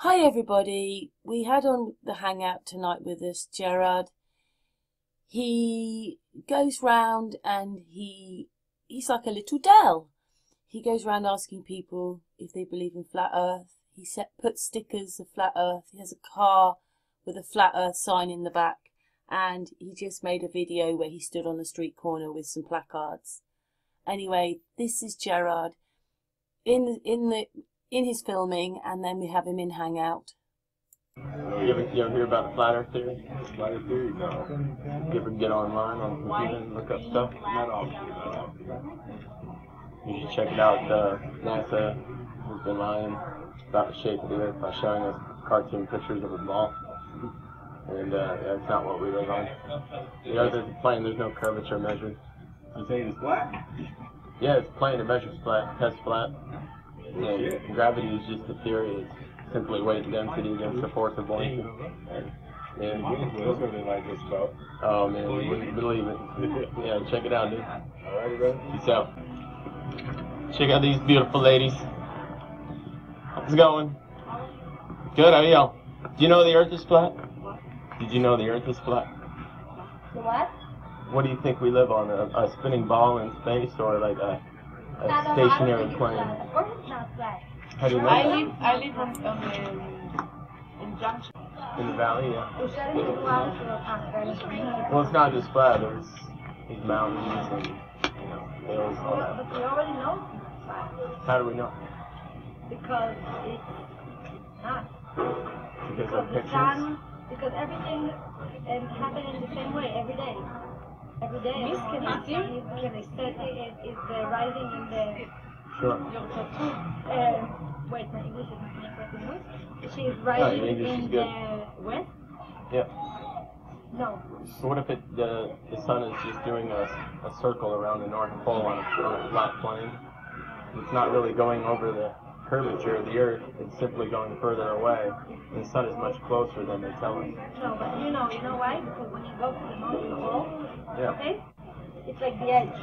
Hi everybody, we had on the hangout tonight with us Gerard. He goes round and he's like a little Dell. He goes round asking people if they believe in flat earth. He puts stickers of flat earth. He has a car with a flat earth sign in the back, and he just made a video where he stood on a street corner with some placards. Anyway, this is Gerard in his filming, and then we have him in hangout. You ever hear about the flat earth theory? Flat earth theory? No. You ever get online on the computer and look up stuff? Not often. You should check it out. NASA has been lying about the shape of the earth by showing us cartoon pictures of a ball. And that's not what we live on. You know, there's a plane, there's no curvature measured. You saying it's flat? Yeah, it's a plane, it measures flat, tests flat. Yeah, gravity is just a theory. It's simply weight and density against the force of buoyancy. Yeah. What's something like this about? Oh man, you wouldn't believe it. Yeah, check it out, dude. Alrighty, brother. Peace out. Check out these beautiful ladies. How's it going? Good, how are y'all? Do you know the earth is flat? Did you know the earth is flat? The what? What do you think we live on? A spinning ball in space, or like a stationary plane? Of course it's not flat. How do you know? I live in Junction. In the valley, yeah. Well, Well, it's not just flat. There's mountains and hills, all that. but we already know it's flat. How do we know? Because it's not. Because of the pictures? sun, because everything happens in the same way every day. Every day. Miss, can you see? Can I say it's rising in the... Sure. Wait, my English is not my first language. She's rising English is in good. the west? Yeah. No. So what if the sun is just doing a circle around the North Pole on a flat plane? It's not really going over the curvature of the Earth. It's simply going further away. And the sun is much closer than they tell us. No, but you know why? Because when you go to the North Pole, Yeah. okay, it's like the edge.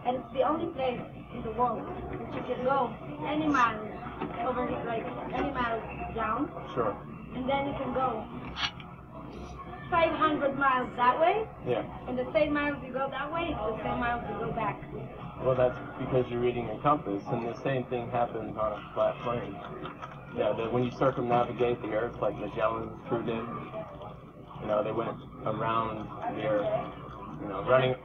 And it's the only place in the world that you can go any mile over, like any mile down, Sure. and then you can go 500 miles that way, Yeah. and the same miles you go that way, it's the same miles you go back. Well, that's because you're reading a compass, and the same thing happens on a flat plane. Yeah, when you circumnavigate the Earth, like Magellan's crew did, they went around the Earth, running.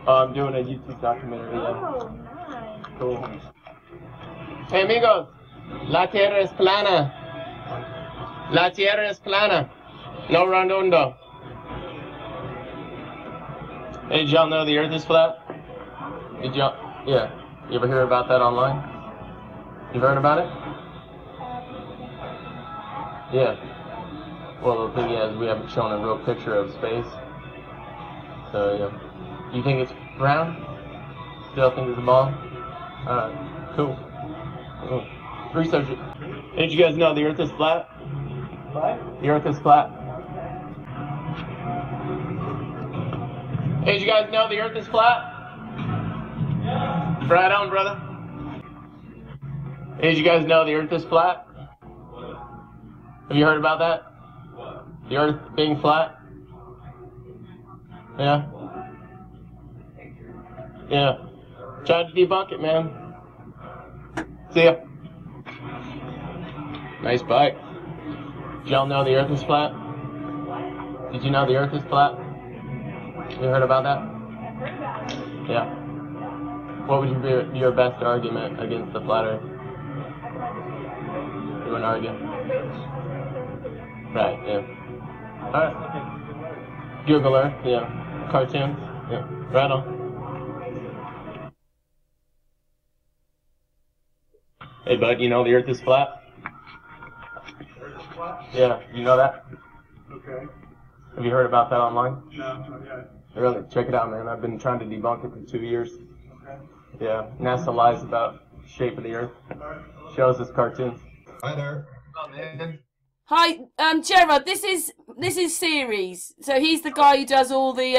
I'm doing a YouTube documentary. Oh, nice. Cool. Hey, amigos, la tierra es plana. La tierra es plana. No redondo. Hey, did y'all know the Earth is flat? Did y'all? Yeah. You ever hear about that online? You heard about it? Yeah. Well, the thing is, we haven't shown a real picture of space. So, yeah. You think it's round? Still think it's a ball? Alright. Cool. Research it. Hey, did you guys know the Earth is flat? What? The Earth is flat. Hey, did you guys know the Earth is flat? Yeah. Right on, brother. Hey, did you guys know the Earth is flat? Have you heard about that? The Earth being flat? Yeah? Yeah. Tried to debunk it, man. See ya. Nice bike. Did y'all know the Earth is flat? Did you know the Earth is flat? You heard about that? Yeah. What would be your best argument against the flat Earth? You wouldn't argue? Right, yeah. Alright. Google Earth, yeah. Cartoons, yeah. Right on. Hey bud, you know the Earth is flat? Earth is flat? Yeah, you know that? Okay. Have you heard about that online? No, not yet. Really? Check it out, man. I've been trying to debunk it for 2 years. Okay. Yeah, NASA lies about the shape of the Earth. Shows us cartoons. Hi there. Hi, Gerard. This is series. So he's the guy who does all the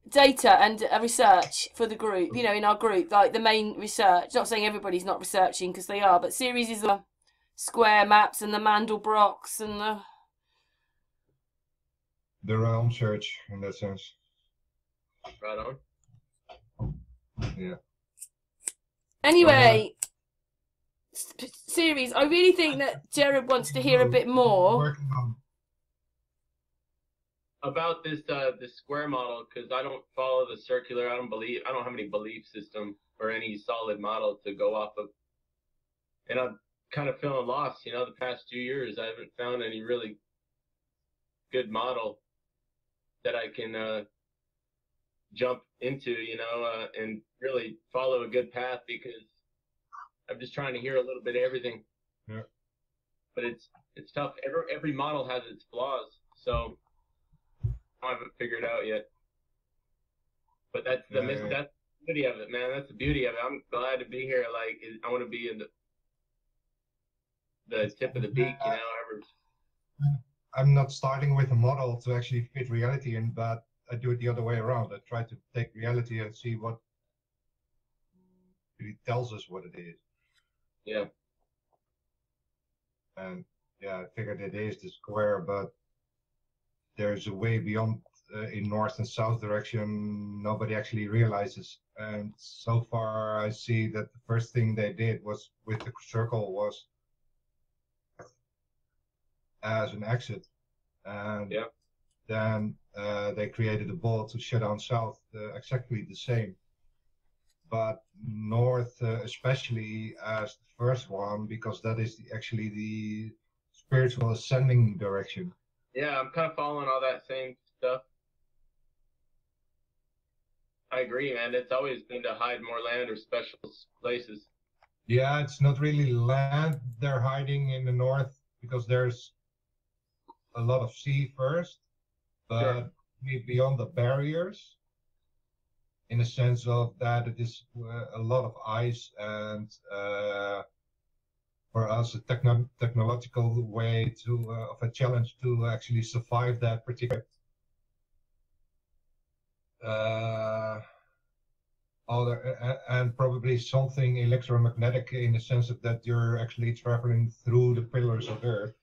data and research for the group, you know, in our group, like the main research. Not saying everybody's not researching, because they are, but series is the square maps and the Mandelbrocks and the realm search in that sense. Right on. Yeah. Anyway, series, I really think that Jared wants to hear a bit more. Working on About this square model, because I don't follow the circular. I don't have any belief system or any solid model to go off of, and I'm kind of feeling lost. You know, the past 2 years I haven't found any really good model that I can jump into, you know, and really follow a good path, because I'm just trying to hear a little bit of everything. Yeah. But it's tough. Every model has its flaws, so I haven't figured out yet. But that's the that's the beauty of it, man. That's the beauty of it. I'm glad to be here. Like, I want to be in the tip of the beak, you know. I'm not starting with a model to actually fit reality in, but I do it the other way around. I try to take reality and see what really tells us what it is. Yeah. And yeah, I figured it is the square, but there's a way beyond in north and south direction nobody actually realizes. And so far I see that the first thing they did was with the circle was as an exit, and Yeah. then they created a ball to shut down south, exactly the same, but north especially as the first one, because that is actually the spiritual ascending direction. Yeah, I'm kind of following all that same stuff. I agree, man. It's always been to hide more land or special places. Yeah, it's not really land they're hiding in the north, because there's a lot of sea first, but beyond the barriers, in the sense of that it is a lot of ice, and for us a technological way to of a challenge to actually survive that particular and probably something electromagnetic, in the sense of that you're actually traveling through the pillars of Earth,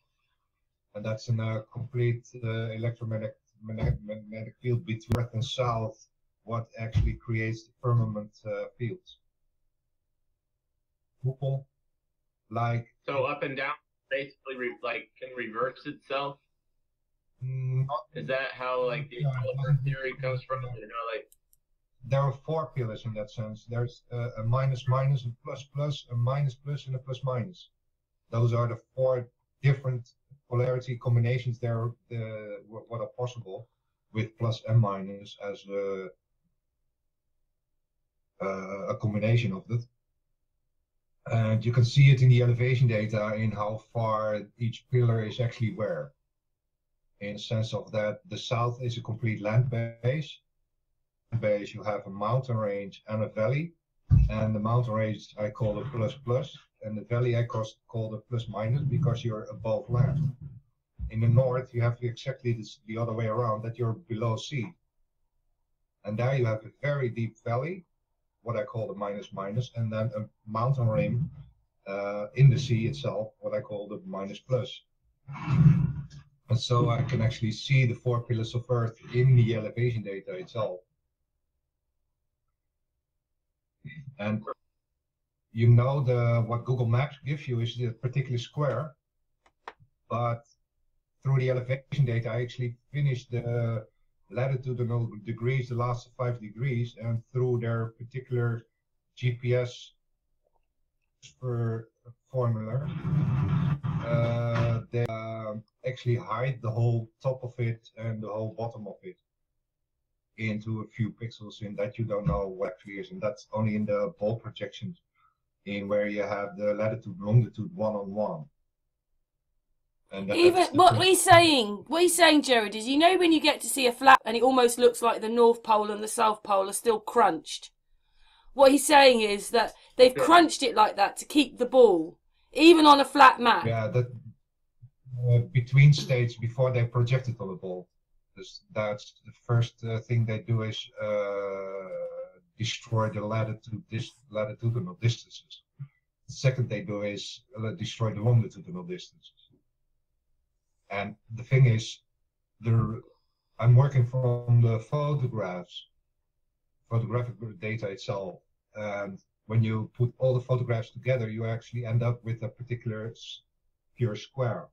and that's in a complete electromagnetic field between north and south, what actually creates the firmament fields. Like, so up and down basically can reverse itself. Is that how like the Earth theory comes from? You know, like there are 4 pillars in that sense. There's a minus minus, a plus plus, a minus plus, and a plus minus. Those are the 4 different polarity combinations there, what are possible, with plus and minus as a combination of it. And you can see it in the elevation data in how far each pillar is actually where. In the sense of that the south is a complete land base. You have a mountain range and a valley, and the mountain range I call a plus plus, and the valley I call the plus minus, because you're above land. In the north you have exactly the other way around, that you're below sea, and there you have a very deep valley, what I call the minus minus, and then a mountain range in the sea itself, what I call the minus plus. And so I can actually see the 4 pillars of Earth in the elevation data itself. And you know, what Google Maps gives you is the particular square, but through the elevation data I actually finished the latitudinal degrees, the last 5 degrees, and through their particular GPS formula, they actually hide the whole top of it and the whole bottom of it into a few pixels, in that you don't know what actually is, and that's only in the ball projections, in where you have the latitude longitude 1-on-1. And even what he's saying, Jared, is, you know, when you get to see a flat and it almost looks like the North Pole and the South Pole are still crunched. What he's saying is that they've crunched it like that to keep the ball, even on a flat map. Yeah, that between states before they project it on the ball. That's the first thing they do is destroy the latitudinal distances. The second they do is destroy the longitudinal distances. And the thing is, I'm working from the photographic data itself. And when you put all the photographs together, you actually end up with a particular pure square.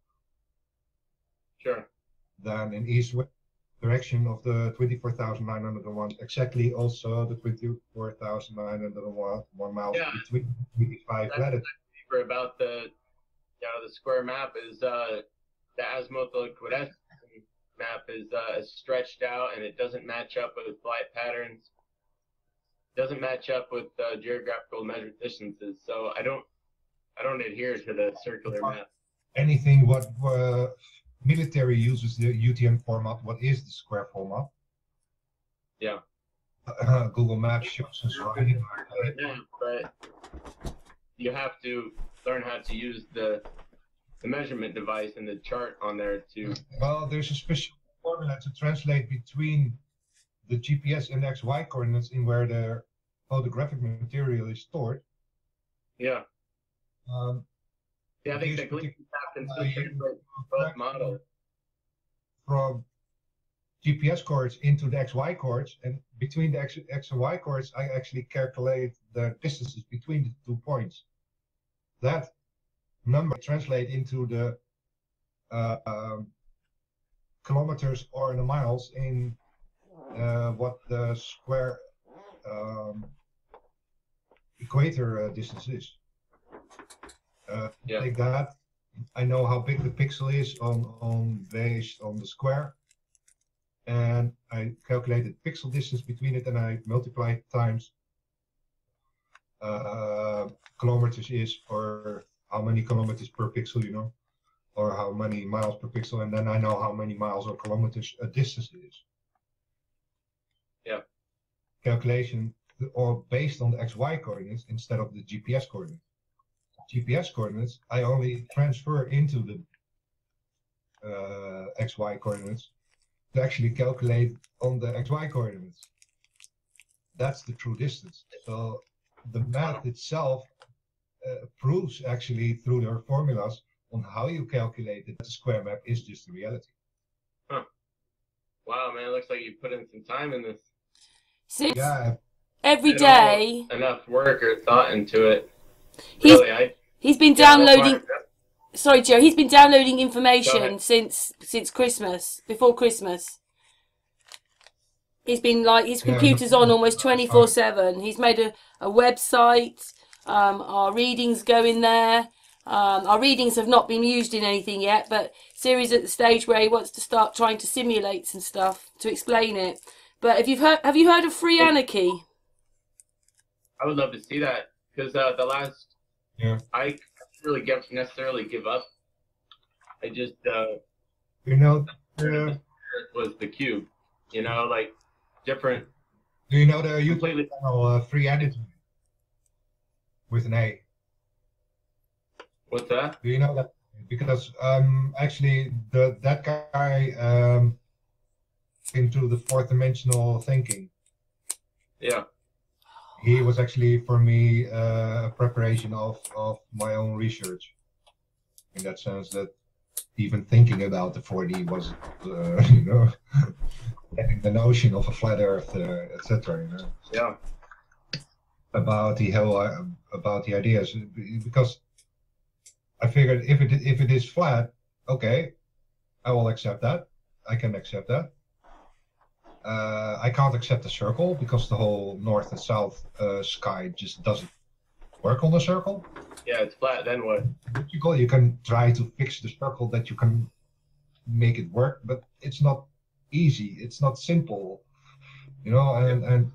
Sure. Then in east-west direction of the 24,901, exactly also the 24,901 miles between 25 latitudes. About the square map is the azimuthal equidistant map is stretched out, and it doesn't match up with flight patterns. Doesn't match up with geographical measured distances. So I don't adhere to the circular map. Anything what military uses the UTM format. What is the square format? Yeah. Google Maps shows us right. Yeah, but you have to learn how to use the measurement device and the chart on there to. Well, there's a special formula to translate between the GPS and XY coordinates in where the photographic material is stored. Yeah. Yeah, I think the gleason can still translate both models. From GPS coords into the XY coords, and between the X and Y coords, I actually calculate the distances between the 2 points. That number translate into the kilometers or the miles in what the square equator distance is. Like that, I know how big the pixel is based on the square, and I calculated pixel distance between it, and I multiply it times kilometers is, or how many kilometers per pixel, you know, or how many miles per pixel, and then I know how many miles or kilometers a distance is. Yeah. Calculation or based on the XY coordinates instead of the GPS coordinates. GPS coordinates I only transfer into the XY coordinates to actually calculate on the XY coordinates. That's the true distance. So the math itself proves actually through their formulas on how you calculate it that the square map is just the reality. Huh. Wow, man, it looks like you put in some time in this. Since yeah. Every day. Enough work or thought into it. He's been downloading. Sorry, Joe. He's been downloading information since Christmas, before Christmas. He's been like his computer's on almost 24/7. He's made a website. Our readings go in there. Our readings have not been used in anything yet, but Siri's at the stage where he wants to start trying to simulate some stuff to explain it. But have you heard of free anarchy? I would love to see that, because the last. Yeah. I couldn't really necessarily give up. I just you know, was the cube, you know, like different. Do you know the completely YouTube channel free editing with an A? What's that? Do you know that? Because actually that guy into the fourth dimensional thinking. Yeah. He was actually for me a preparation of my own research, in that sense that even thinking about the 4D was, you know, getting the notion of a flat Earth, etc. You know. Yeah. About the ideas, because I figured if it is flat, okay, I will accept that. I can accept that. I can't accept a circle because the whole north and south sky just doesn't work on the circle. Yeah, it's flat. Then what? You can try to fix the circle that you can make it work, but it's not easy. It's not simple, you know. And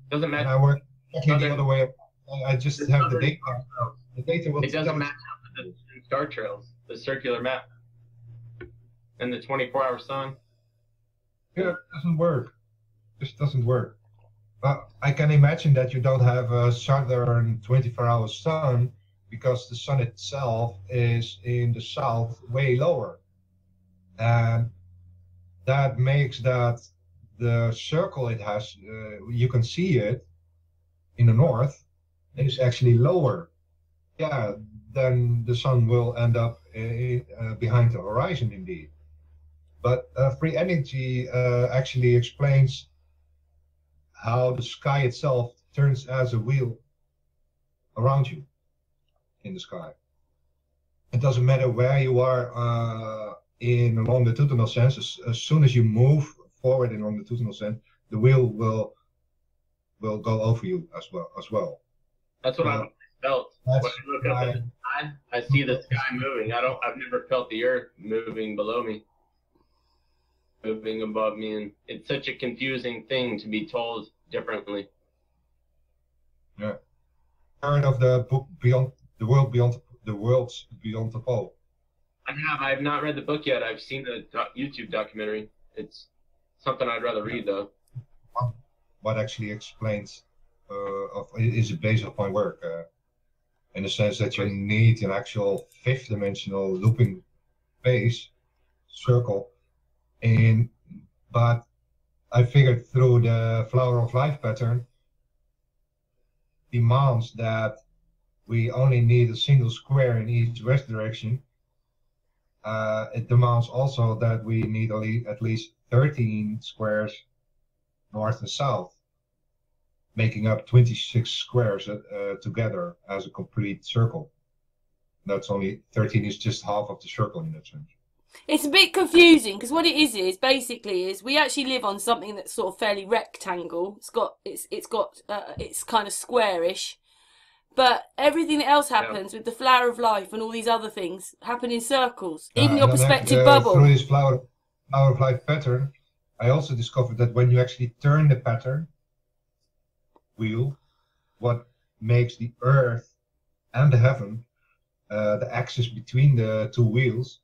doesn't matter. And I work exactly the other way. I just have the data. The data will. It doesn't match up with the star trails, the circular map, and the 24-hour sun. Yeah, it doesn't work. This doesn't work. I can imagine that you don't have a southern 24-hour sun because the sun itself is in the south way lower. And that makes that the circle it has, you can see it in the north, is actually lower. Yeah, then the sun will end up behind the horizon indeed. But free energy actually explains how the sky itself turns as a wheel around you in the sky. It doesn't matter where you are in a longitudinal sense. As soon as you move forward in longitudinal sense, the wheel will go over you as well. That's what I've felt. When I look up at the sky, I see the sky moving. I've never felt the earth moving below me, moving above me, and it's such a confusing thing to be told differently. Yeah. Heard of the book Beyond the World Beyond the Worlds Beyond the Pole? I have not read the book yet. I've seen the YouTube documentary. It's something I'd rather read though. What actually explains is the base of my work, in the sense that you need an actual fifth-dimensional looping base circle, but I figured through the flower of life pattern demands that we only need a single square in each west direction. It demands also that we need at least 13 squares north and south, making up 26 squares together as a complete circle. That's only 13 is just half of the circle in that sense. It's a bit confusing because what it is basically we actually live on something that's sort of fairly rectangle. It's kind of squarish, but everything else happens with the flower of life and all these other things happen in circles. Even your perspective bubble. Through this flower of life pattern, I also discovered that when you actually turn the pattern wheel, what makes the earth and the heaven, the axis between the two wheels,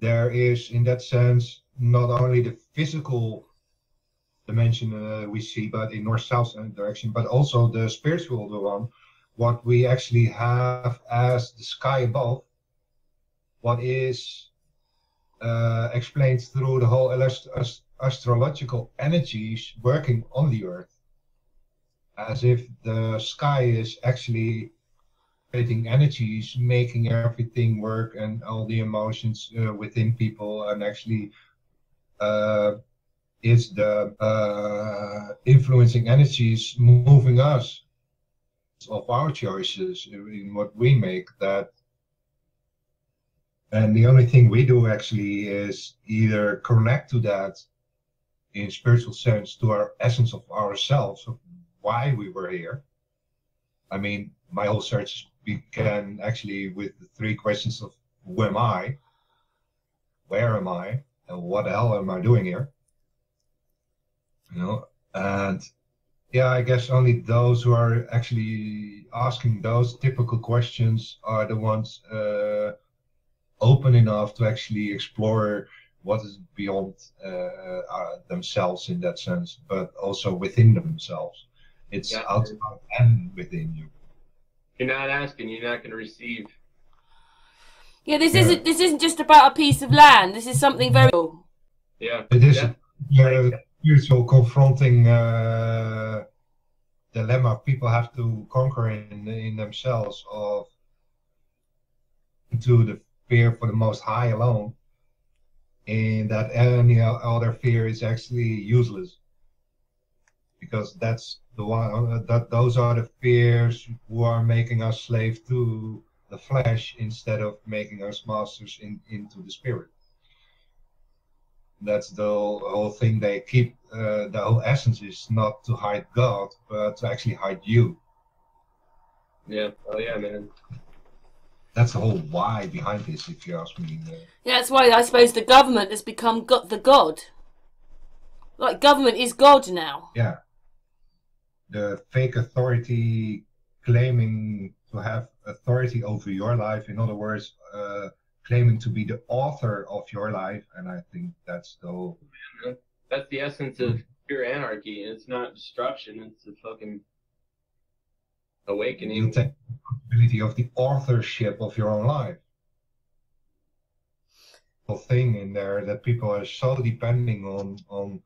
there is, in that sense, not only the physical dimension we see, but in north-south direction, but also the spiritual one, what we actually have as the sky above, what is explained through the whole astrological energies working on the earth, as if the sky is actually creating energies, making everything work, and all the emotions within people, and actually is the influencing energies moving us of our choices in what we make. That, and the only thing we do actually is either connect to that in spiritual sense, to our essence of ourselves, of why we were here. I mean, my whole search began actually with the three questions of who am I, where am I, and what the hell am I doing here? You know, and yeah, I guess only those who are actually asking those typical questions are the ones open enough to actually explore what is beyond themselves in that sense, but also within themselves. It's outside and within you. You're not asking, you're not going to receive. Yeah, this isn't just about a piece of land. This is something very. Yeah. It is a spiritual confronting dilemma people have to conquer in themselves, of into the fear for the Most High alone, and that any other fear is actually useless, because that's the one those are the fears who are making us slave to the flesh instead of making us masters into the spirit. That's the whole thing they keep. The whole essence is not to hide God, but to actually hide you. Yeah. Oh yeah, man. That's the whole why behind this, if you ask me. Yeah, that's why I suppose the government has become the God. Like, government is God now. Yeah. The fake authority claiming to have authority over your life. In other words, claiming to be the author of your life. And I think that's the whole... That's the essence of pure anarchy. It's not destruction. It's a fucking awakening. You take responsibility of the authorship of your own life. thing in there that people are so depending on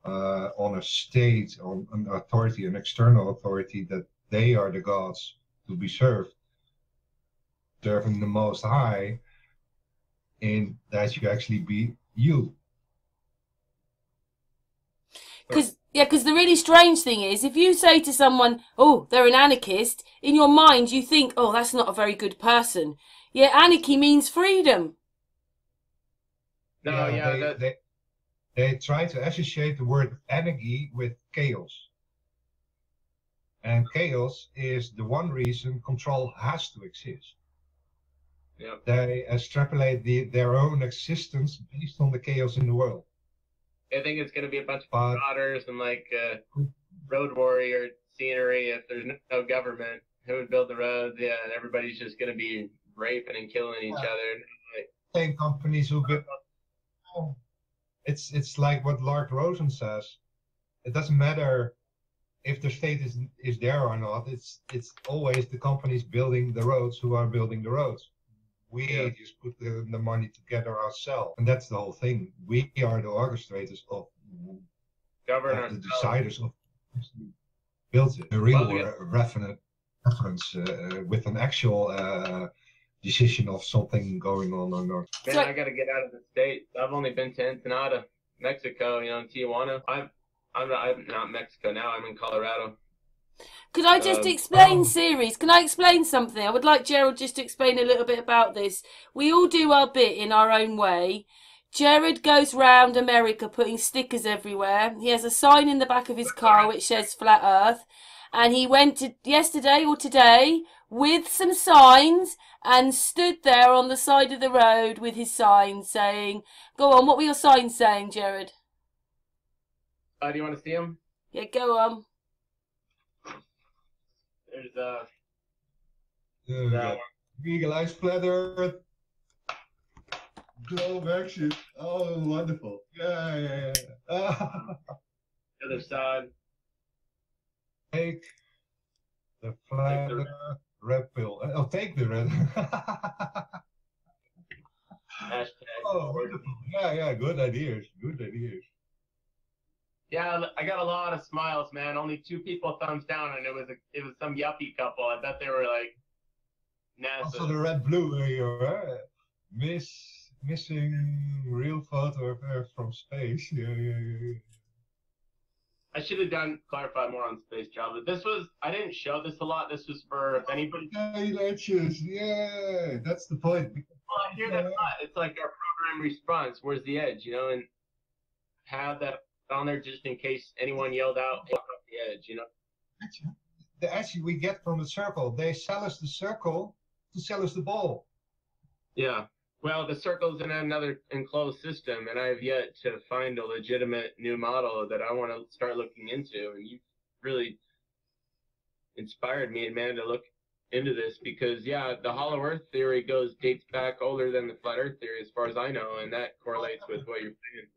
a state, on an authority, an external authority, that they are the gods to be served, serving the Most High, in that you actually be you. Because the really strange thing is, if you say to someone, "Oh, they're an anarchist," in your mind you think, "Oh, that's not a very good person." Yet anarchy means freedom. No, yeah, they try to associate the word anarchy with chaos. And chaos is the one reason control has to exist. Yep. They extrapolate their own existence based on the chaos in the world. I think it's going to be a bunch of marauders and like road warrior scenery. If there's no government, who would build the roads? Yeah, and everybody's just going to be raping and killing each other. Like, same companies who build. It's like what Lord Rosen says. It doesn't matter if the state is there or not. It's always the companies building the roads who are building the roads. We just put the money together ourselves, and that's the whole thing. We are the orchestrators of the deciders of built it. A real reference with an actual decision of something going on or not. Man, I got to get out of the States. I've only been to Ensenada, Mexico, in Tijuana. I'm not Mexico now. I'm in Colorado. Could I just explain, series? Can I explain something? I would like Gerald just to explain a little bit about this. We all do our bit in our own way. Jared goes round America putting stickers everywhere. He has a sign in the back of his car which says Flat Earth. And he went to yesterday or today with some signs and stood there on the side of the road with his sign saying, go on, what were your signs saying, Jared? Do you want to see them? Yeah, go on. There's Legalize Flat Earth. Glove action. Oh, wonderful. Yeah. the other side. Take the flat red pill. Oh, take the red. Hashtag. Oh, wonderful. Yeah. Good ideas. Yeah, I got a lot of smiles, man. Only 2 people thumbs down, and it was some yuppie couple. I bet they were like NASA. Also the red blue here, missing real photo of Earth from space. Yeah. I should have clarified more on space travel. I didn't show this a lot. This was for if anybody. Yeah, that's the point. Well, I hear that a lot. It's like our program response. Where's the edge? And have that on there just in case anyone yelled out the edge. The edge we get from the circle. They sell us the circle to sell us the ball. Yeah. Well, the circle's in another enclosed system, and I have yet to find a legitimate new model that I want to start looking into. And you really inspired me, man, to look into this because, the Hollow Earth theory dates back older than the Flat Earth theory, as far as I know, and that correlates with what you're saying.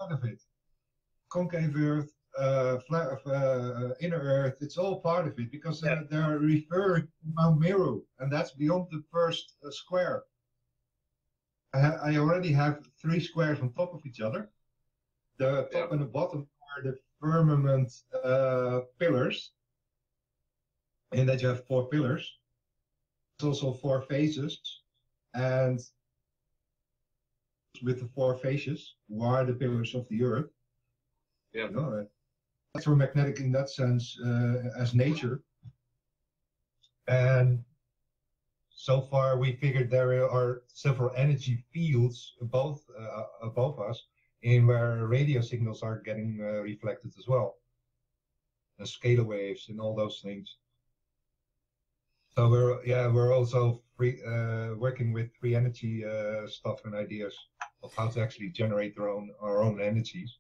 part of it. Concave Earth, flat, inner Earth, it's all part of it because they're referring to Mount Meru, and that's beyond the first square. I already have 3 squares on top of each other. The top and the bottom are the firmament pillars, and that you have 4 pillars. It's also 4 phases, and with the 4 phases, who are the pillars of the Earth. Yeah. You know, electromagnetic in that sense as nature. And so far we figured there are several energy fields above us, in where radio signals are getting reflected as well. The scalar waves and all those things. So we're also working with free energy stuff and ideas of how to actually generate our own energies.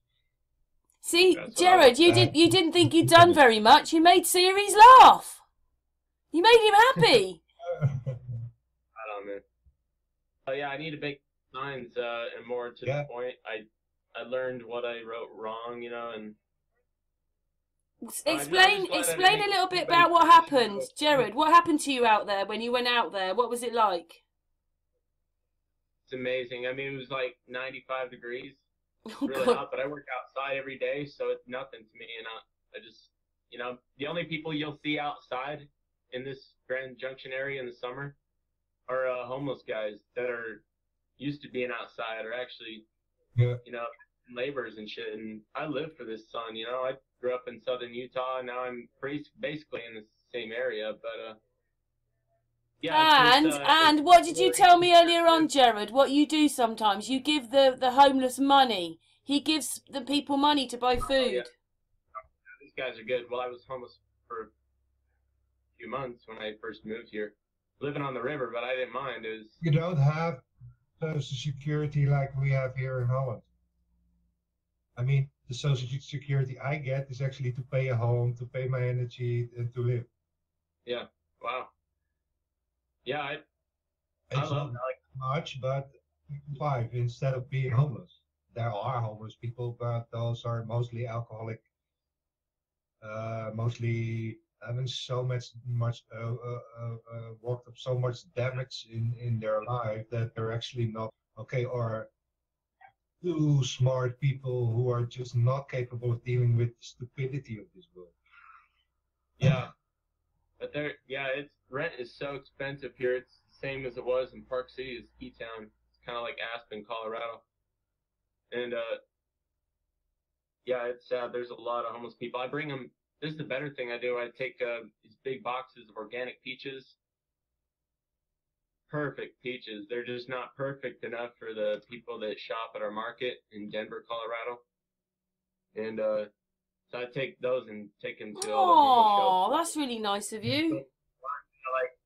See, Jared, you didn't think you'd done very much. You made Ceres laugh. You made him happy. I don't know. Yeah, I need to make signs and more to the point. I learned what I wrote wrong, you know, and explain a little bit about what happened, Jared. What happened to you out there when you went out there? What was it like? It's amazing. I mean, it was like 95 degrees. Oh, really God. hot, but I work outside every day, so it's nothing to me. And I just, you know, the only people you'll see outside in this Grand Junction area in the summer are homeless guys that are used to being outside, or actually, you know, laborers and shit. And I live for this sun, you know. I grew up in southern Utah, and now I'm basically in the same area, but yeah. And what did you tell me earlier on, Jared? What you do sometimes? You give the homeless money. He gives the people money to buy food. Yeah. These guys are good. Well, I was homeless for a few months when I first moved here, living on the river, but I didn't mind. It was. You don't have social security like we have here in Holland. I mean, the social security I get is actually to pay a home, to pay my energy, and to live. Yeah. Wow. Yeah, It's not much, but 5 instead of being homeless. There are homeless people, but those are mostly alcoholic, mostly having so much worked up so much damage in their life that they're actually not okay, or too smart people who are just not capable of dealing with the stupidity of this world. Yeah. But rent is so expensive here. It's the same as it was in Park City, as Ski Town. It's kind of like Aspen, Colorado. And yeah, it's there's a lot of homeless people. I bring them. This is the better thing I do. I take these big boxes of organic peaches. Perfect peaches. They're just not perfect enough for the people that shop at our market in Denver, Colorado. And so I take those and take them to all the homeless shelters. Oh, that's really nice of you. Like,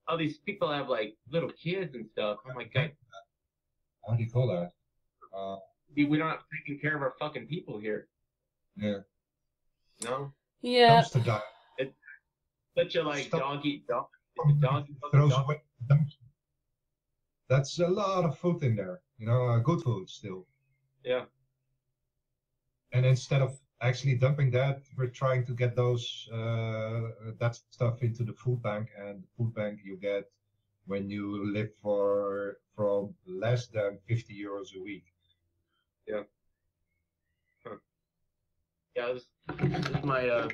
all these people have like little kids and stuff. I'm like, God, How do you call that? we're not taking care of our fucking people here. Yeah. No. Yeah. Dumpster dive. It's such a like dog eat dog. Throws away the dumpster. That's a lot of food in there. You know, good food still. Yeah. And instead of actually dumping that, we're trying to get those that stuff into the food bank, and the food bank you get when you live from less than 50 euros a week. Yeah. Huh. Yeah, this is my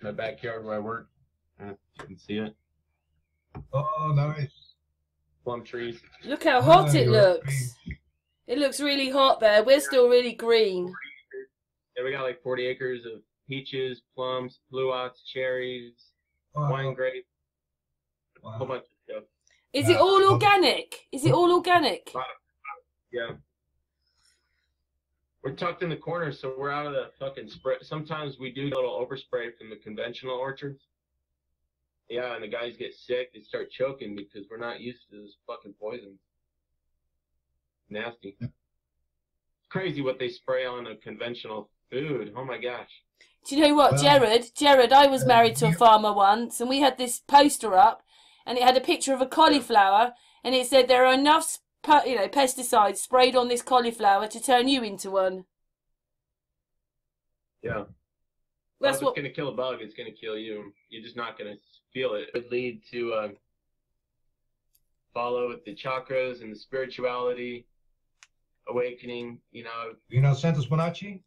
my backyard where I work. You can see it. Oh, nice. Plum trees. Look how hot it you're looks. It looks really hot there. We're still really green. Yeah, we got like 40 acres of peaches, plums, blue-outs, cherries, wine grapes, a whole bunch of stuff. Is it all organic? Is it all organic? Yeah. We're tucked in the corner, so we're out of the fucking spray. Sometimes we do a little overspray from the conventional orchards. Yeah, and the guys get sick. They start choking because we're not used to this fucking poison. Nasty. It's crazy what they spray on a conventional food. Oh my gosh. Do you know what, Jared, I was married to a farmer once, and we had this poster up, and it had a picture of a cauliflower, and it said there are enough pesticides sprayed on this cauliflower to turn you into one. Yeah. That's if what. It's going to kill a bug, it's going to kill you. You're just not going to feel it. It would lead to follow the chakras and the spirituality, awakening. You know Santos Bonacci?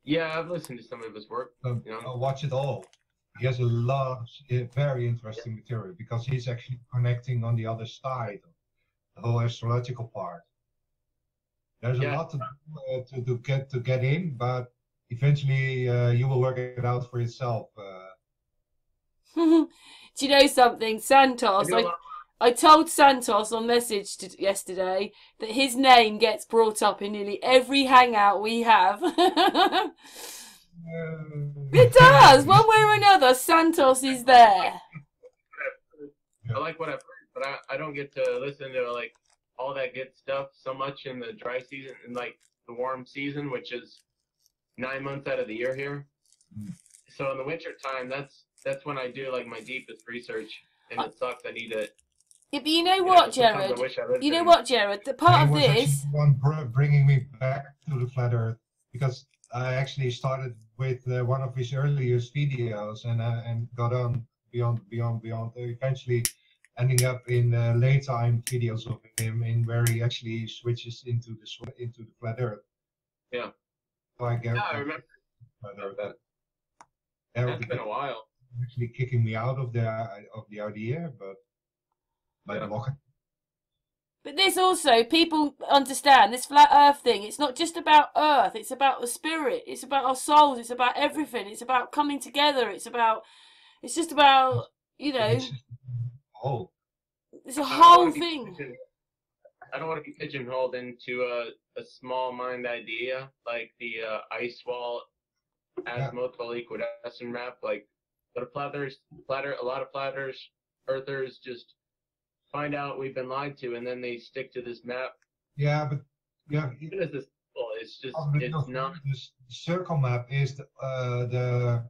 Yeah, I've listened to some of his work. Watch it all. He has a lot of very interesting material because he's actually connecting on the other side of the whole astrological part. There's a lot to get in, but eventually you will work it out for yourself. Do you know something, Santos? I told Santos on message yesterday that his name gets brought up in nearly every hangout we have. It does, one way or another. Santos is there. I like what I've heard, but I don't get to listen to like all that good stuff so much in the dry season and like the warm season, which is 9 months out of the year here. So in the winter time, that's when I do like my deepest research, and it sucks. I need to. Yeah, but you know what, Jared? The part of this. One bringing me back to the flat Earth, because I actually started with one of his earliest videos and got on beyond, eventually ending up in late time videos of him, in where he actually switches into the flat Earth. Yeah. So I remember. That's been a while. Actually kicking me out of the idea, but blocking. But this also, people understand this flat Earth thing. It's not just about Earth. It's about the spirit. It's about our souls. It's about everything. It's about coming together. It's just about Oh. It's a whole thing. I don't want to be pigeonholed into a small mind idea like the ice wall azimuth equidistant map. Like, but a lot of flat earthers just find out we've been lied to, and then they stick to this map. Yeah, but even as this, it's just it's not. The circle map is the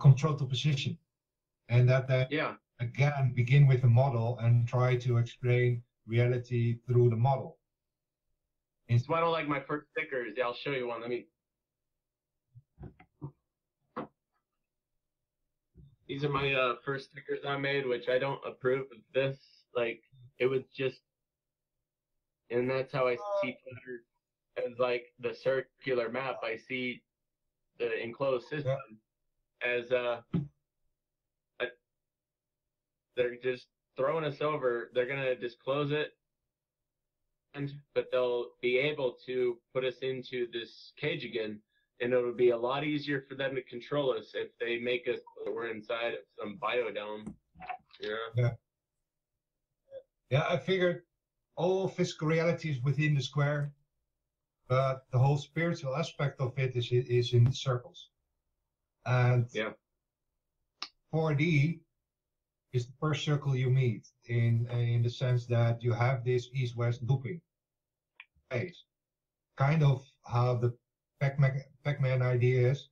control to position, and that again begin with a model and try to explain reality through the model. So I don't like my first stickers. Yeah, I'll show you one. These are my first stickers I made, which I don't approve of this. Like, it was just, and that's how I see Twitter as like the circular map. I see the enclosed system as they're just throwing us over. They're gonna disclose it, but they'll be able to put us into this cage again. And it'll be a lot easier for them to control us if they make us so we're inside of some biodome. Yeah, I figured all physical reality is within the square, but the whole spiritual aspect of it is in the circles. And 4D is the first circle you meet in the sense that you have this east-west looping phase. Kind of how the Pac-Man idea is,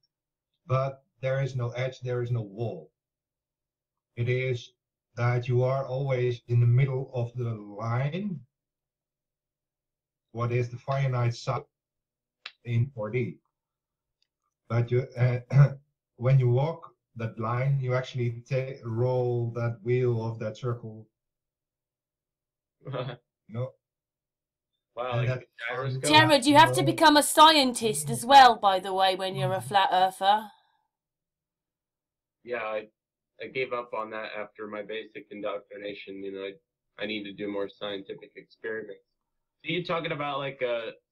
but there is no edge, there is no wall. It is that you are always in the middle of the line. What is the finite side in 4D? But you, when you walk that line, you actually roll that wheel of that circle. Wow, like Jared, you have to become a scientist as well, by the way, when you're a flat earther. Yeah, I gave up on that after my basic indoctrination. I need to do more scientific experiments. So you talking about like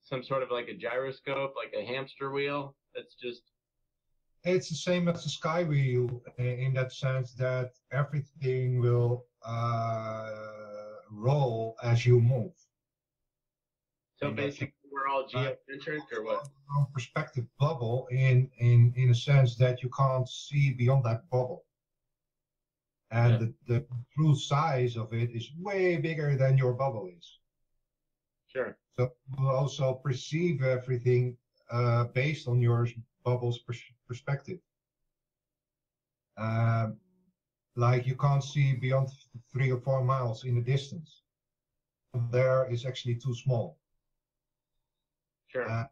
some sort of like a gyroscope, like a hamster wheel? That's just. It's the same as the sky wheel in that sense that everything will roll as you move. So basically, we're all geocentric, or what? Perspective bubble in a sense that you can't see beyond that bubble, and the true size of it is way bigger than your bubble is. Sure. So you will also perceive everything based on your bubble's perspective. Like you can't see beyond 3 or 4 miles in the distance. there is actually too small. Sure.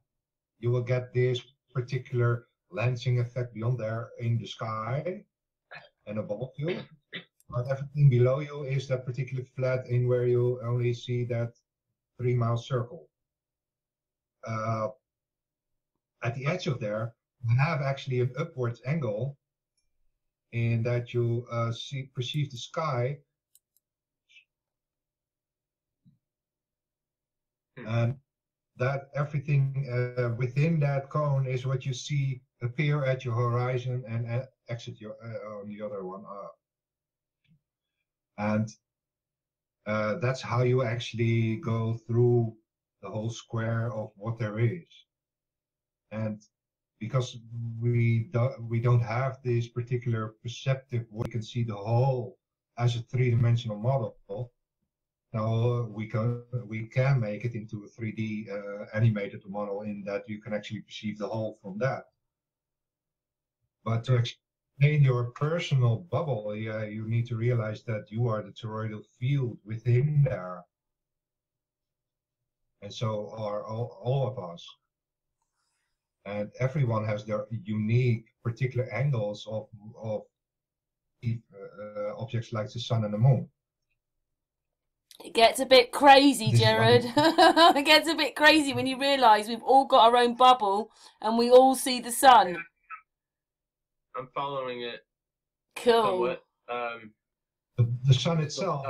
You will get this particular lancing effect beyond there in the sky and above you. But everything below you is that particular flat in where you only see that 3-mile circle. At the edge of there, you have actually an upwards angle in that you perceive the sky. And that everything within that cone is what you see appear at your horizon and exit your on the other one. And that's how you actually go through the whole square of what there is. And because we don't have this particular perceptive, we can see the whole as a 3-dimensional model. Now we can make it into a 3D animated model in that you can actually perceive the whole from that. But to explain your personal bubble, you need to realize that you are the toroidal field within there, and so are all of us. And everyone has their unique particular angles of objects like the sun and the moon. It gets a bit crazy, Jared. It gets a bit crazy when you realise we've all got our own bubble and we all see the sun. I'm following it. Cool. The sun itself,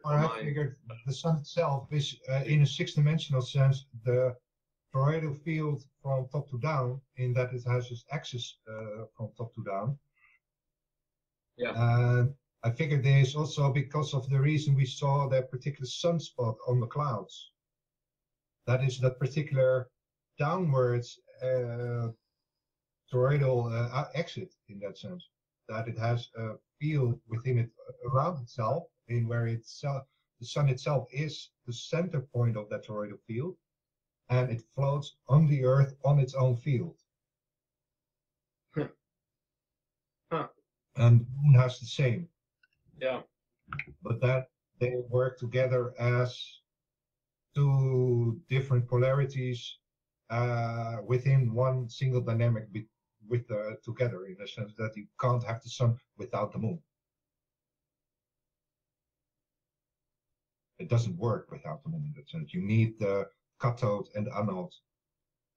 I figured the sun itself is, in a 6-dimensional sense, the toroidal field from top to down, in that it has this axis from top to down. Yeah. And I figured this also because of the reason we saw that particular sunspot on the clouds. That is that particular downwards toroidal exit in that sense. That it has a field within it around itself, in where the sun itself is the center point of that toroidal field, and it floats on the Earth on its own field. And the moon has the same. Yeah. But that they work together as 2 different polarities within one single dynamic together, in the sense that you can't have the sun without the moon. It doesn't work without the moon in that sense. You need the cathode and the anode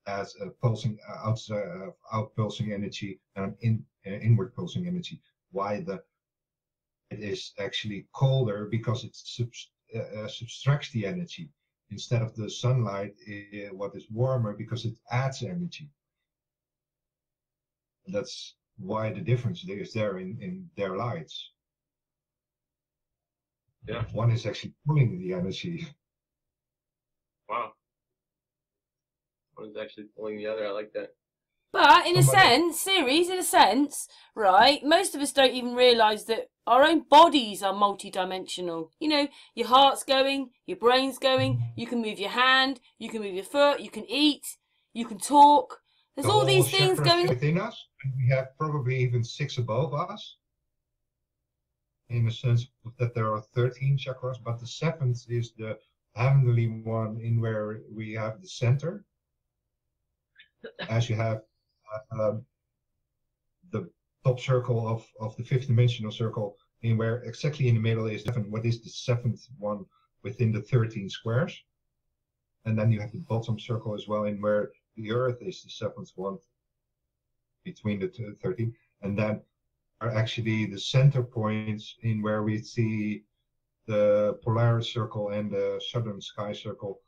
as a pulsing out pulsing energy and inward pulsing energy. Why it is actually colder, because it subtracts the energy. Instead of the sunlight, what is warmer because it adds energy. That's why the difference is there in their lights. Yeah. One is actually pulling the energy. Wow. One is actually pulling the other. I like that. But in a sense, right, most of us don't even realise that our own bodies are multi-dimensional. You know, your heart's going, your brain's going, you can move your hand, you can move your foot, you can eat, you can talk. There's all these things going on within us, and we have probably even 6 above us, in the sense that there are 13 chakras, but the 7th is the heavenly one, in where we have the center. As you have the top circle of the 5th dimensional circle, in where exactly in the middle is what is the 7th one within the 13 squares. And then you have the bottom circle as well, in where the Earth is the 7th one between the 13. And then are actually the center points in where we see the Polaris circle and the Southern Sky circle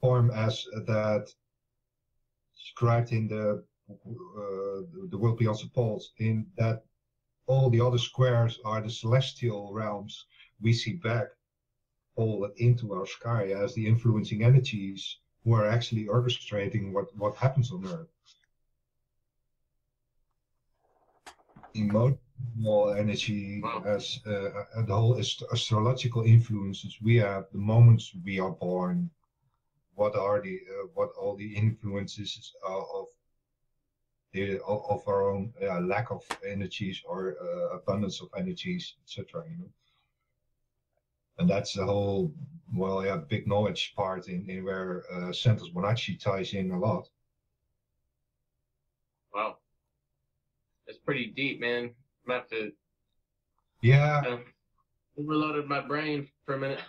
form as that described in the World Beyond the Poles, in that all the other squares are the celestial realms we see back all into our sky as the influencing energies who are actually orchestrating what happens on Earth. Emotional energy, as the whole astrological influences we have, the moments we are born, what are what all the influences of of our own lack of energies or abundance of energies, etc. You know, and that's the whole big knowledge part in where Santos Bonacci ties in a lot. Wow, that's pretty deep, man. I'm gonna have to. Yeah. Overloaded my brain for a minute.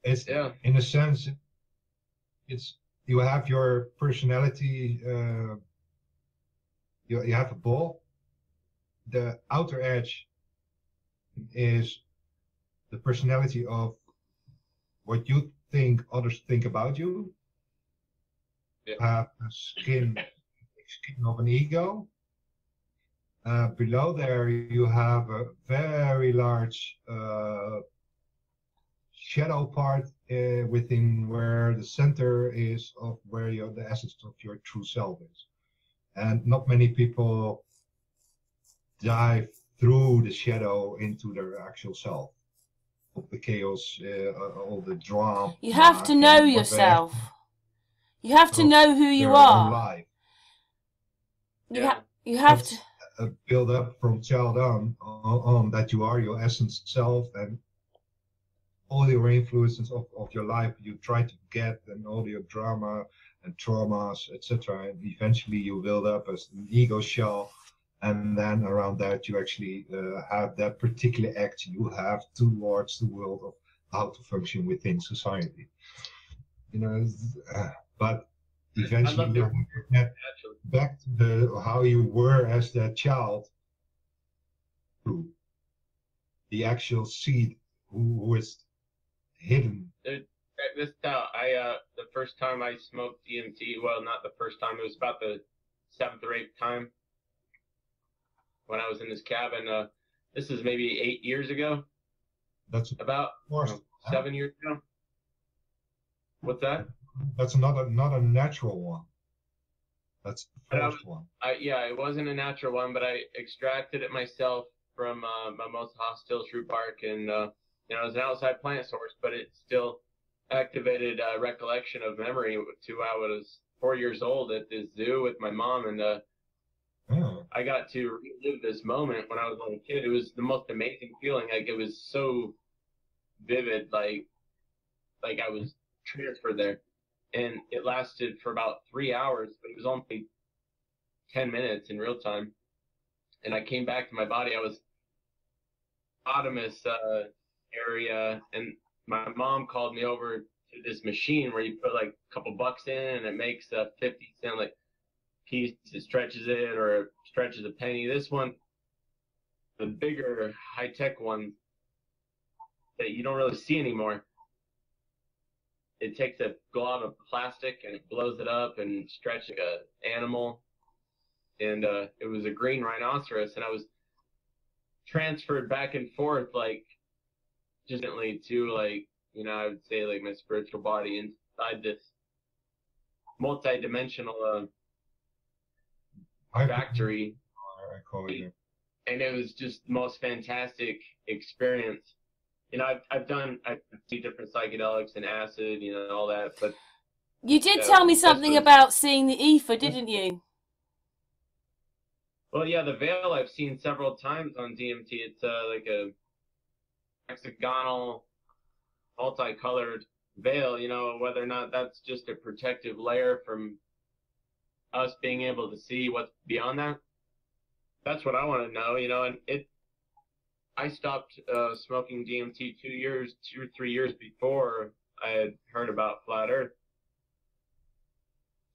It's in a sense, it's you have your personality. You have a ball. The outer edge is the personality of what you think others think about you. Yeah. You have a skin of an ego. Below there, you have a very large shadow part within where the center is of where the essence of your true self is. And not many people dive through the shadow into their actual self, of the chaos, all the drama. You have to know yourself. You have to know who you are. You have to build up from child on that you are your essence self, and all your influences of your life you try to get, and all your drama and traumas, etc. And eventually you build up as an ego shell, and then around that you actually have that particular act you have towards the world of how to function within society. You know, but eventually you get back to how you were as that child, to the actual seed who is hidden. This the first time I smoked DMT, well, not the first time, it was about the 7th or 8th time when I was in this cabin. This is maybe 8 years ago. That's about 7 years ago. What's that? That's not a natural one. That's the first one. It wasn't a natural one, but I extracted it myself from my most hostile true bark, and it was an outside plant source, but it still activated recollection of memory to I was 4 years old at this zoo with my mom, and I got to relive this moment when I was a little kid. It was the most amazing feeling. Like, it was so vivid, like I was transferred there. And it lasted for about 3 hours, but it was only 10 minutes in real time. And I came back to my body. I was autonomous area, and my mom called me over to this machine where you put like a couple bucks in, and it makes a 50-cent like piece. It stretches it, or it stretches a penny. This one, the bigger high-tech one that you don't really see anymore, it takes a glob of plastic and it blows it up and stretches like an animal. And it was a green rhinoceros, and I was transferred back and forth, like, just to, like, I would say, like, my spiritual body inside this multi-dimensional factory. I call it. And it was just the most fantastic experience. I've seen different psychedelics and acid, all that, but you did tell me something about seeing the ether, didn't you? Well, yeah, the veil I've seen several times on DMT. It's like a hexagonal, multicolored veil. Whether or not that's just a protective layer from us being able to see what's beyond that. That's what I want to know. And I stopped smoking DMT 2 or 3 years before I had heard about Flat Earth.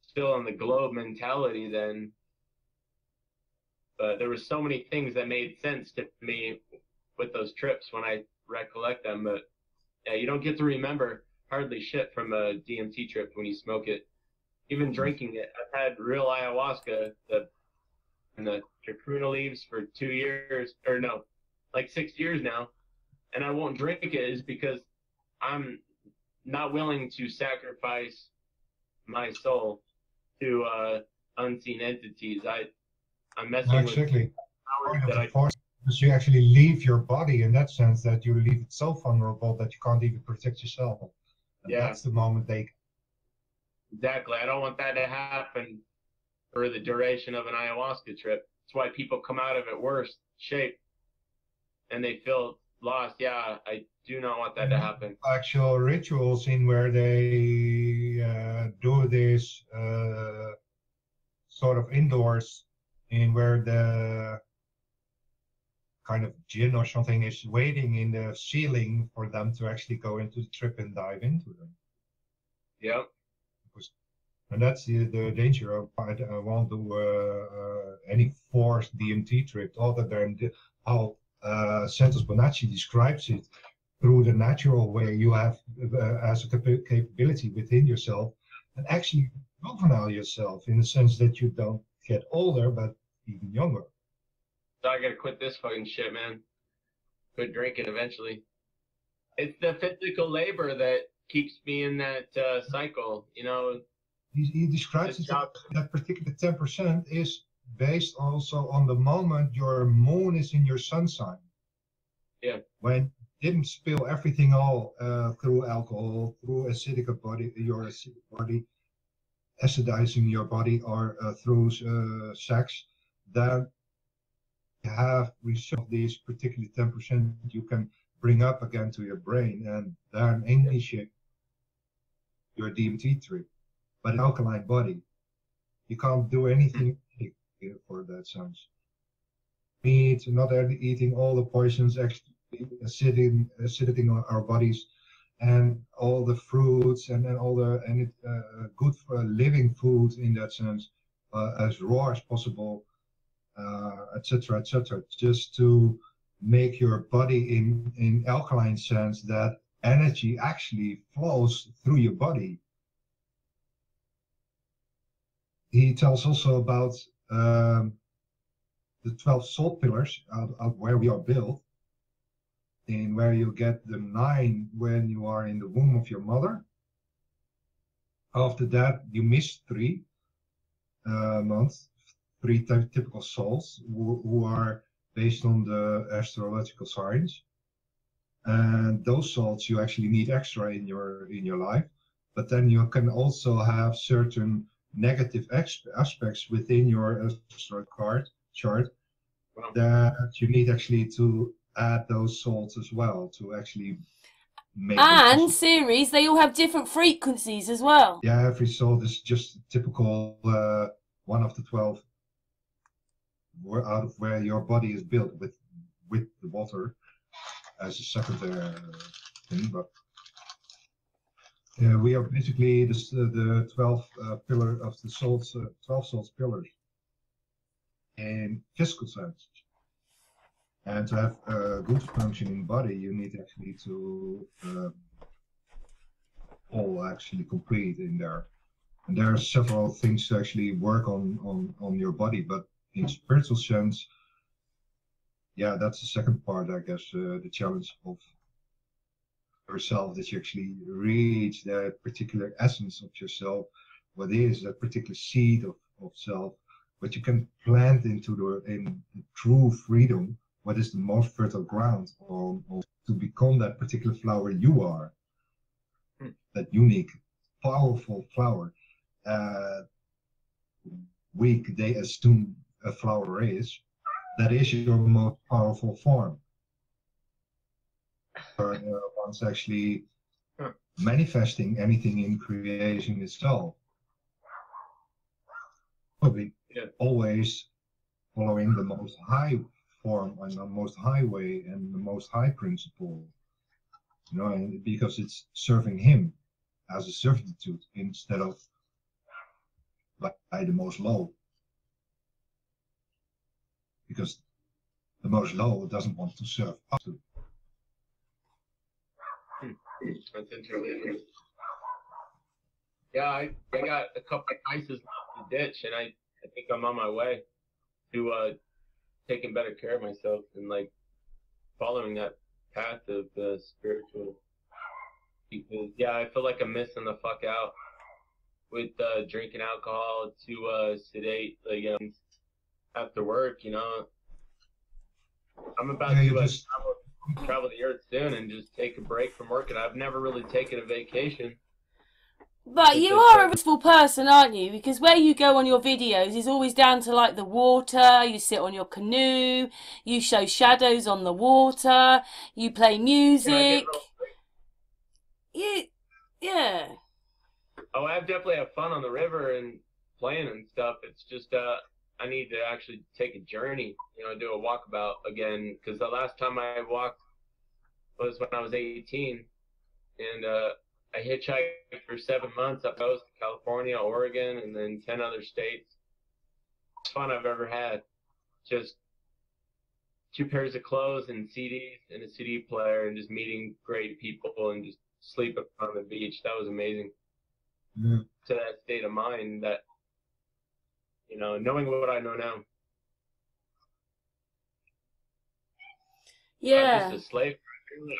Still on the globe mentality then. But there were so many things that made sense to me with those trips when I recollect them. But yeah, you don't get to remember hardly shit from a DMT trip when you smoke it. Even drinking it. I've had real ayahuasca and the chacruna leaves for 2 years, or no, like 6 years now, and I won't drink it is because I'm not willing to sacrifice my soul to unseen entities. I'm messing with powers that because you actually leave your body in that sense, that you leave it so vulnerable that you can't even protect yourself. And that's the moment they. Exactly. I don't want that to happen. for the duration of an ayahuasca trip. That's why people come out of it worse shape and they feel lost. Yeah, I do not want that to happen. Actual rituals in where they do this sort of indoors, in where the kind of jinn or something is waiting in the ceiling for them to actually go into the trip and dive into them. Yep. And that's the danger of I won't do any forced DMT trip other than how Santos Bonacci describes it, through the natural way you have as a capability within yourself, and actually juvenile yourself in the sense that you don't get older but even younger. So I gotta quit this fucking shit, man. Quit drinking eventually. It's the physical labor that keeps me in that cycle, you know. He describes it that particular 10% is based also on the moment your moon is in your sun sign. Yeah. When you didn't spill everything all through alcohol, through acidic body, your acidic body, acidizing your body, or through sex, then you have resolved these particular 10% you can bring up again to your brain and then initiate your DMT trip. But an alkaline body, you can't do anything for that sense. Meat, not eating all the poisons actually acidic on our bodies, and all the fruits and all the good for living food in that sense, as raw as possible, etc., just to make your body in alkaline sense that energy actually flows through your body. He tells also about the 12 salt pillars out where we are built, in where you get the 9 when you are in the womb of your mother. After that, you miss 3 months, 3 typical salts who are based on the astrological signs. And those salts you actually need extra in your life. But then you can also have certain negative aspects within your astro chart that you need actually to add those salts as well to actually make. And series, they all have different frequencies as well. Yeah, every salt is just typical one of the 12 out of where your body is built with the water as a secondary thing, but we are basically the 12 pillar of the salts, 12 salts pillars in physical sense. And to have a good functioning body, you need actually to all actually complete in there. And there are several things to actually work on your body, but in spiritual sense, yeah, that's the second part, I guess, the challenge of yourself, that you actually reach that particular essence of yourself, what is that particular seed of self, what you can plant into in true freedom, what is the most fertile ground to become that particular flower you are, that unique, powerful flower. Weak they assume a flower is, that is your most powerful form. Once actually manifesting anything in creation itself, probably always following the most high form and the most high way and the most high principle, you know, and because it's serving him as a servitude instead of by the most low, because the most low doesn't want to serve us. That's interesting. Yeah, I got a couple of ices left to ditch, and I think I'm on my way to taking better care of myself and like following that path of spiritual. Because yeah, I feel like I'm missing the fuck out with drinking alcohol to sedate after work. You know, I'm about to travel the earth soon and just take a break from work, and I've never really taken a vacation. But you are a resourceful person, aren't you? Because where you go on your videos is always down to like the water, you sit on your canoe, you show shadows on the water, you play music. Yeah. Oh, I definitely have fun on the river and playing and stuff. It's just I need to actually take a journey, you know, do a walkabout again. Because the last time I walked was when I was 18, and I hitchhiked for 7 months up coast, California, Oregon, and then 10 other states. It's fun I've ever had. Just 2 pairs of clothes and CDs and a CD player, and just meeting great people and just sleeping on the beach. That was amazing. Mm. To that state of mind that, you know, knowing what I know now. Yeah. I'm just a slave.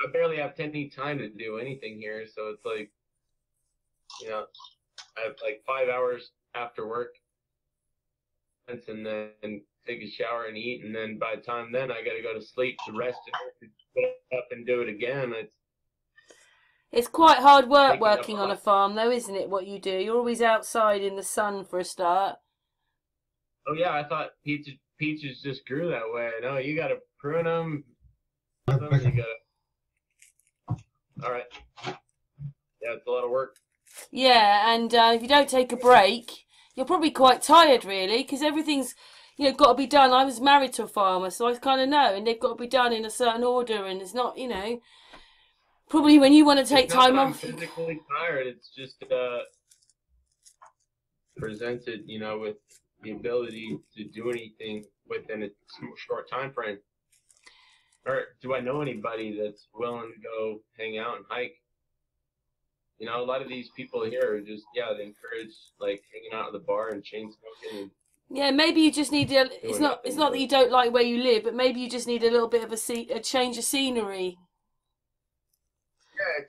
I barely have any time to do anything here, so it's like, you know, I have like 5 hours after work, and then take a shower and eat, and then by the time then I got to go to sleep to rest and get up and do it again. It's quite hard work Taking up working a on a lot. farm, though, isn't it? What you do, you're always outside in the sun for a start. Oh yeah, I thought peaches just grew that way. No, you got to prune them. You got to. All right. Yeah, it's a lot of work. Yeah, and if you don't take a break, you're probably quite tired, really, because everything's, you know, got to be done. I was married to a farmer, so I kind of know, and they've got to be done in a certain order, and it's not, you know, probably when you want to take It's not time that I'm off. physically tired. It's just presented, you know, with the ability to do anything within a short time frame. Or do I know anybody that's willing to go hang out and hike? You know, a lot of these people here are just, yeah, they encourage like hanging out at the bar and chain smoking. And Yeah, maybe you just need a. It's doing not. nothing, It's not that but- you don't like where you live, but maybe you just need a little bit of a change of scenery.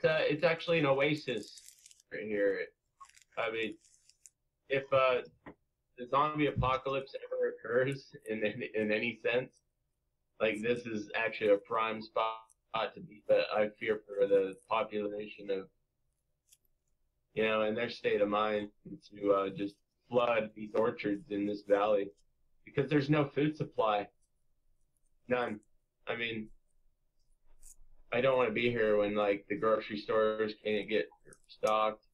Yeah, it's actually an oasis right here. I mean, if the zombie apocalypse ever occurs in any sense, like this is actually a prime spot to be. But I fear for the population of, you know, in their state of mind to just flood these orchards in this valley because there's no food supply. None. I mean, I don't want to be here when like the grocery stores can't get stocked.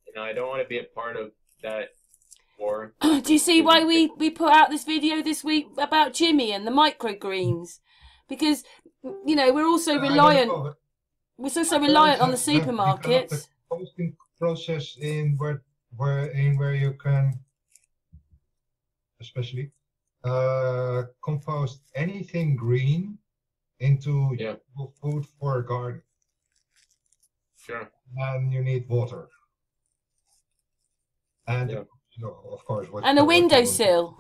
You know, I don't want to be a part of that war. Do you see why we put out this video this week about Jimmy and the microgreens? Because, you know, we're also reliant. We're also reliant on the supermarkets. The composting process in where you can, especially, compost anything green into usable food for a garden. Sure. And you need water. And you know, of course, and a windowsill.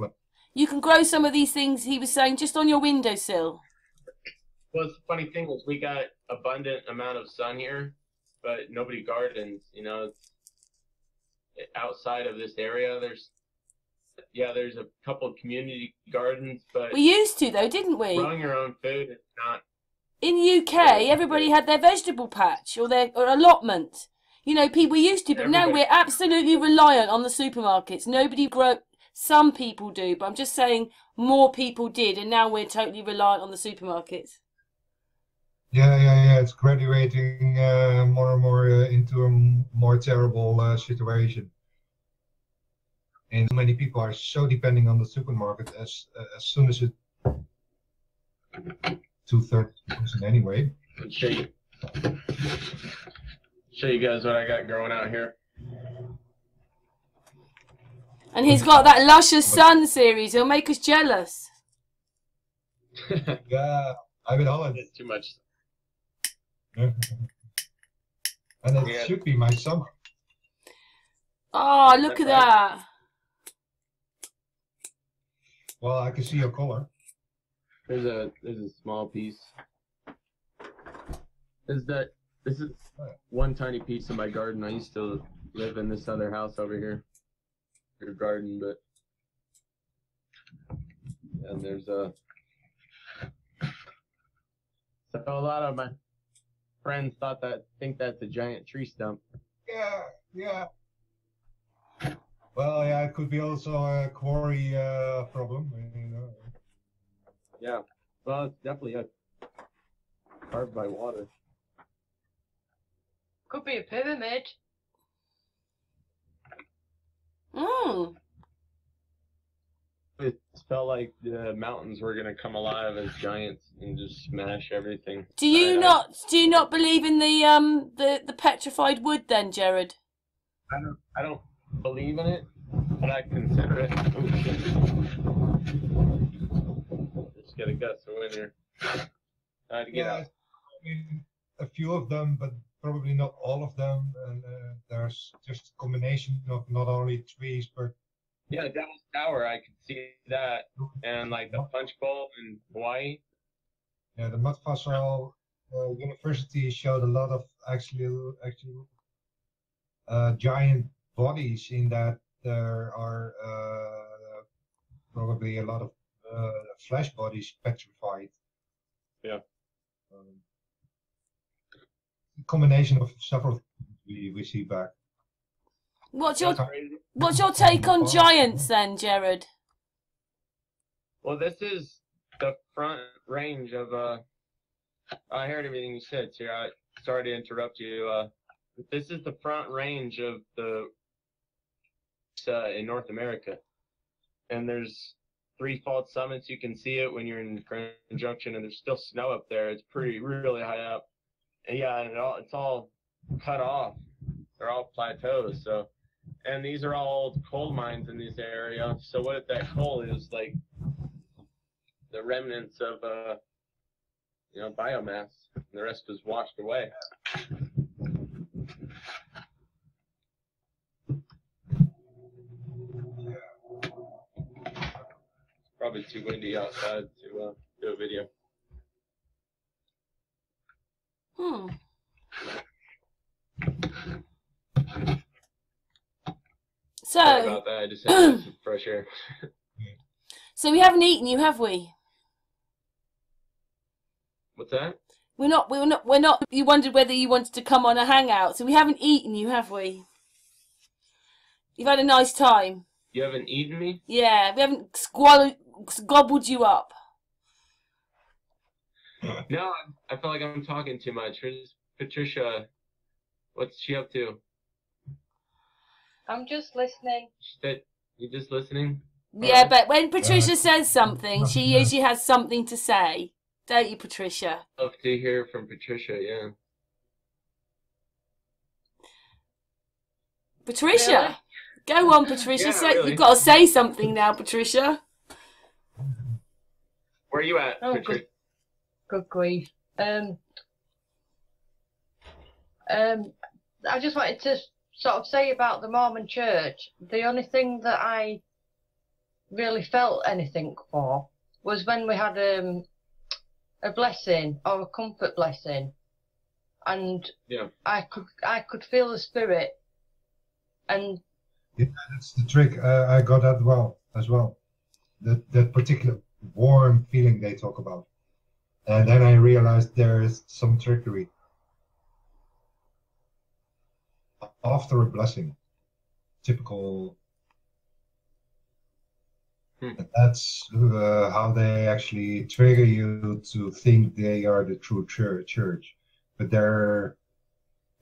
You can grow some of these things, he was saying, just on your windowsill. Well, the funny thing is we got abundant amount of sun here, but nobody gardens. You know, outside of this area, there's a couple of community gardens, but we used to though, didn't we? Growing your own food is not. In UK, everybody had their vegetable patch or their allotment. You know, people used to, but now we're absolutely reliant on the supermarkets. Nobody grow. Some people do, but I'm just saying more people did, and now we're totally reliant on the supermarkets. Yeah. It's graduating more and more into a more terrible situation. And many people are so depending on the supermarket as soon as it 2/3 anyway. Let's show you guys what I got growing out here. And he's got that Luscious Sun series. He'll make us jealous. Yeah, I'm in Holland. It's too much. And it should be my summer. Oh, look at that. Well, I can see your color. There's a small piece. This is one tiny piece of my garden. I used to live in this other house over here. Your garden, but and there's so a lot of my friends think that's a giant tree stump. Yeah. Well, yeah, it could be also a quarry problem. You know. Yeah. Well, it's definitely carved by water. Could be a pyramid. Mm. It felt like the mountains were gonna come alive as giants and just smash everything. Do you not believe in the petrified wood then, Jared? I don't believe in it, but I consider it. Oh shit! Just get a gust of wind here. Try to get out. I mean, a few of them, but probably not all of them. And there's just a combination of not only trees, but Yeah, Devil's Tower, I could see that, and like the punch bowl in Hawaii. yeah, the Mud Fossil University showed a lot of actually giant bodies in that there are probably a lot of flesh bodies petrified. Yeah. Combination of several we see back. What's your take on giants then, Jared? Well, this is the front range of I heard everything you said, Sarah. Sorry to interrupt you. This is the front range of the in North America, and there's 3 fault summits. You can see it when you're in Grand Junction, and there's still snow up there. It's really high up. And yeah, and it's all cut off. They're all plateaus. So, and these are all coal mines in this area. So what if that coal is like the remnants of biomass, and the rest is washed away? It's probably too windy outside to do a video. Sorry about that. I just had some fresh air. So we haven't eaten you, have we? What's that? We're not. You wondered whether you wanted to come on a hangout. So we haven't eaten you, have we? You've had a nice time. You haven't eaten me? Yeah, we haven't gobbled you up. No, I feel like I'm talking too much. Patricia, what's she up to? I'm just listening. You just listening? Yeah, but when Patricia says something, she usually has something to say. Don't you, Patricia? Love to hear from Patricia, yeah. Patricia! Really? Go on, Patricia. Yeah, really. You've got to say something now, Patricia. Where are you at, Oh, Patricia? Good grief. I just wanted to sort of say about the Mormon Church, the only thing that I really felt anything for was when we had a blessing or a comfort blessing, and Yeah. I could feel the spirit, and Yeah, that's the trick. I got that as well. That particular warm feeling they talk about. And then I realized there is some trickery. After a blessing. Typical. And that's how they actually trigger you to think they are the true church. But they're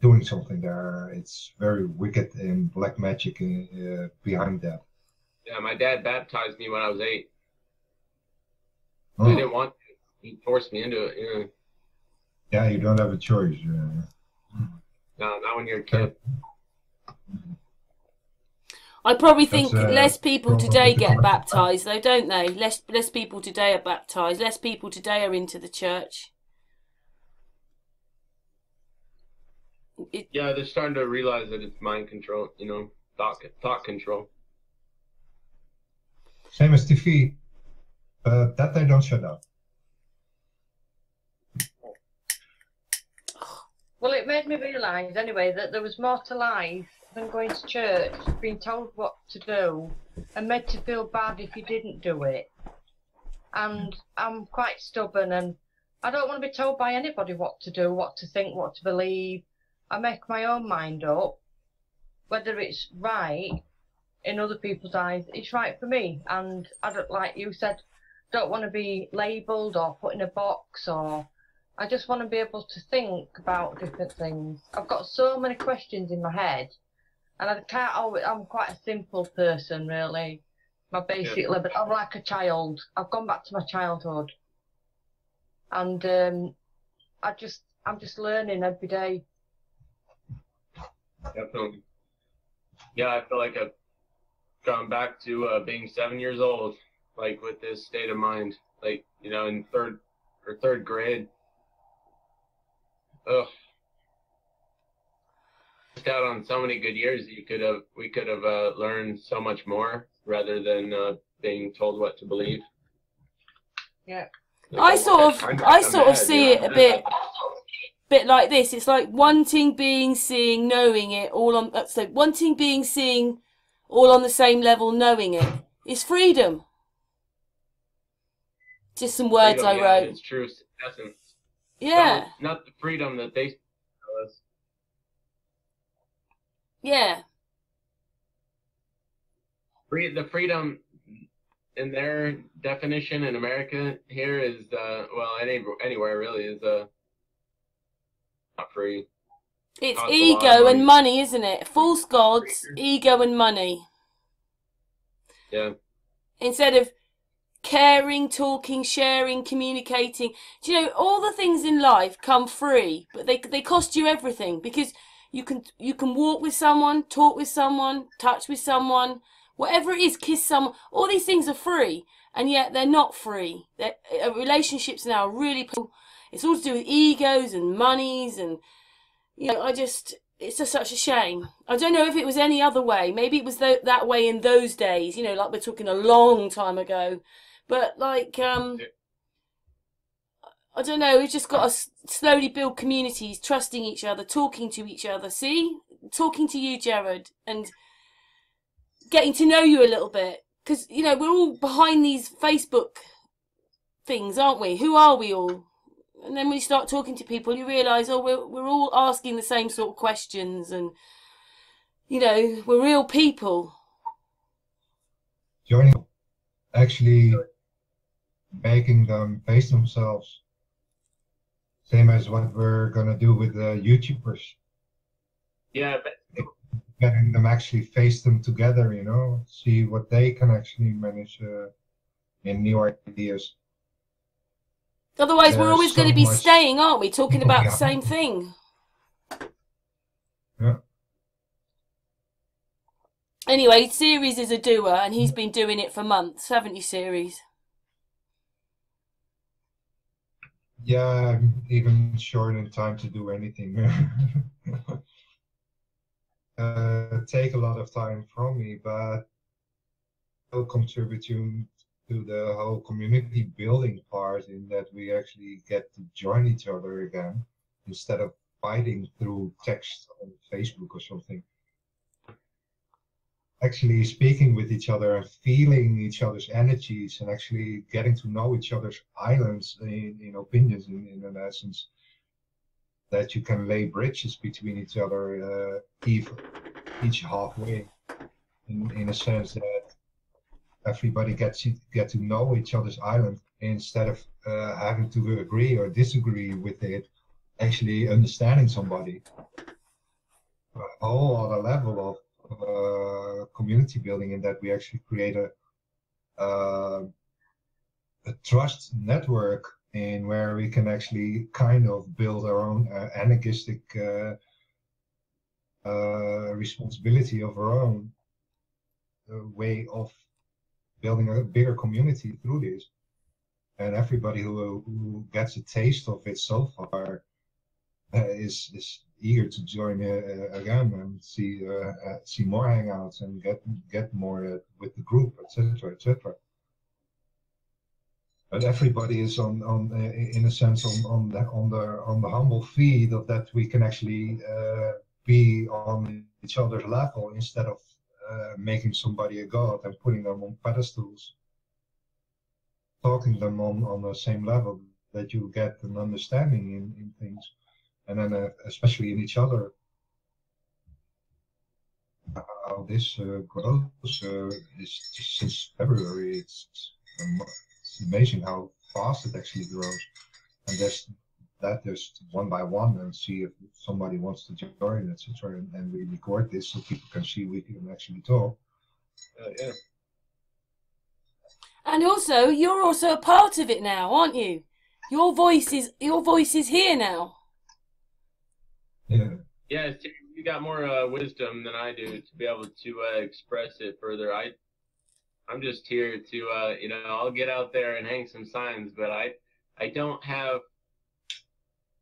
doing something there. It's very wicked and black magic behind that. Yeah, my dad baptized me when I was 8. Oh. I didn't want to. He forced me into it, you know. Yeah, you don't have a choice. No, not when you're a kid. I probably think That's, less people probably today the get correct- baptised, though, don't they? Less people today are baptised. Less people today are into the church. Yeah, they're starting to realize that it's mind control, you know, thought control. Same as TV, but that they don't shut down. well, it made me realise anyway that there was more to life than going to church, being told what to do, and made to feel bad if you didn't do it. And I'm quite stubborn, and I don't want to be told by anybody what to do, what to think, what to believe. I make my own mind up, whether it's right in other people's eyes, it's right for me. And I don't, like you said, don't want to be labelled or put in a box, or I just want to be able to think about different things. I've got so many questions in my head, and I can't always, I'm quite a simple person, really. My basic level, I'm like a child. I've gone back to my childhood. And I'm just learning every day. Definitely. Yeah, I feel like I've gone back to being 7 years old, like with this state of mind, like, you know, in third grade. Ugh. Missed out on so many good years. We could have learned so much more rather than being told what to believe. Yeah. I sort of see it a bit like this. It's like wanting, being, seeing, knowing it all on. So wanting, being, seeing, all on the same level. Knowing it is freedom. Just some words I wrote. It's true essence. Yeah. Not the freedom that they tell us. Yeah. The freedom in their definition in America here is, well, anywhere really is not free. It's ego and money, isn't it? False gods, ego and money. Yeah. Instead of caring, talking, sharing, communicating. Do you know, all the things in life come free, but they cost you everything, because you can walk with someone, talk with someone, touch with someone, whatever it is, kiss someone. All these things are free, and yet they're not free. Relationships now are really, it's all to do with egos and monies, and you know, it's just such a shame. I don't know if it was any other way. Maybe it was that way in those days, you know, like we're talking a long time ago. But like, I don't know, we've just got to slowly build communities, trusting each other, talking to each other. See? Talking to you, Jared, and getting to know you a little bit. Because, you know, we're all behind these Facebook things, aren't we? Who are we all? And then when you start talking to people, you realise, oh, we're all asking the same sort of questions, and, you know, we're real people. Joining, actually making them face themselves. Same as what we're going to do with the YouTubers. Yeah, but getting them actually face them together, you know, see what they can actually manage in new ideas. Otherwise, we're always going to be staying, aren't we, talking about the same thing? Yeah. Anyway, Series is a doer, and he's been doing it for months, haven't you, Series? Yeah, I'm even short in time to do anything. Take a lot of time from me, but will contribute to the whole community building part, in that we actually get to join each other again instead of fighting through text on Facebook or something. Actually speaking with each other and feeling each other's energies, and actually getting to know each other's islands in opinions, in an essence, that you can lay bridges between each other, each halfway, in a sense that everybody get to know each other's island, instead of having to agree or disagree with it, actually understanding somebody. A whole other level of community building, in that we actually create a trust network, in where we can actually kind of build our own anarchistic responsibility of our own way of building a bigger community through this. And everybody who gets a taste of it so far is eager to join again, and see more hangouts, and get more with the group, etc., etc. But everybody is on in a sense on the humble feed of that we can actually be on each other's level, instead of making somebody a god and putting them on pedestals. Talking them on the same level, that you get an understanding in things, and then especially in each other. how this grows is just since February. It's amazing how fast it actually grows. And there's one by one, and see if somebody wants to join, etc. And we record this so people can see we can actually talk. Yeah. And also, you're also a part of it now, aren't you? Your voice is here now. Yeah. Yeah, you got more wisdom than I do to be able to express it further. I'm just here to you know, I'll get out there and hang some signs, but I don't have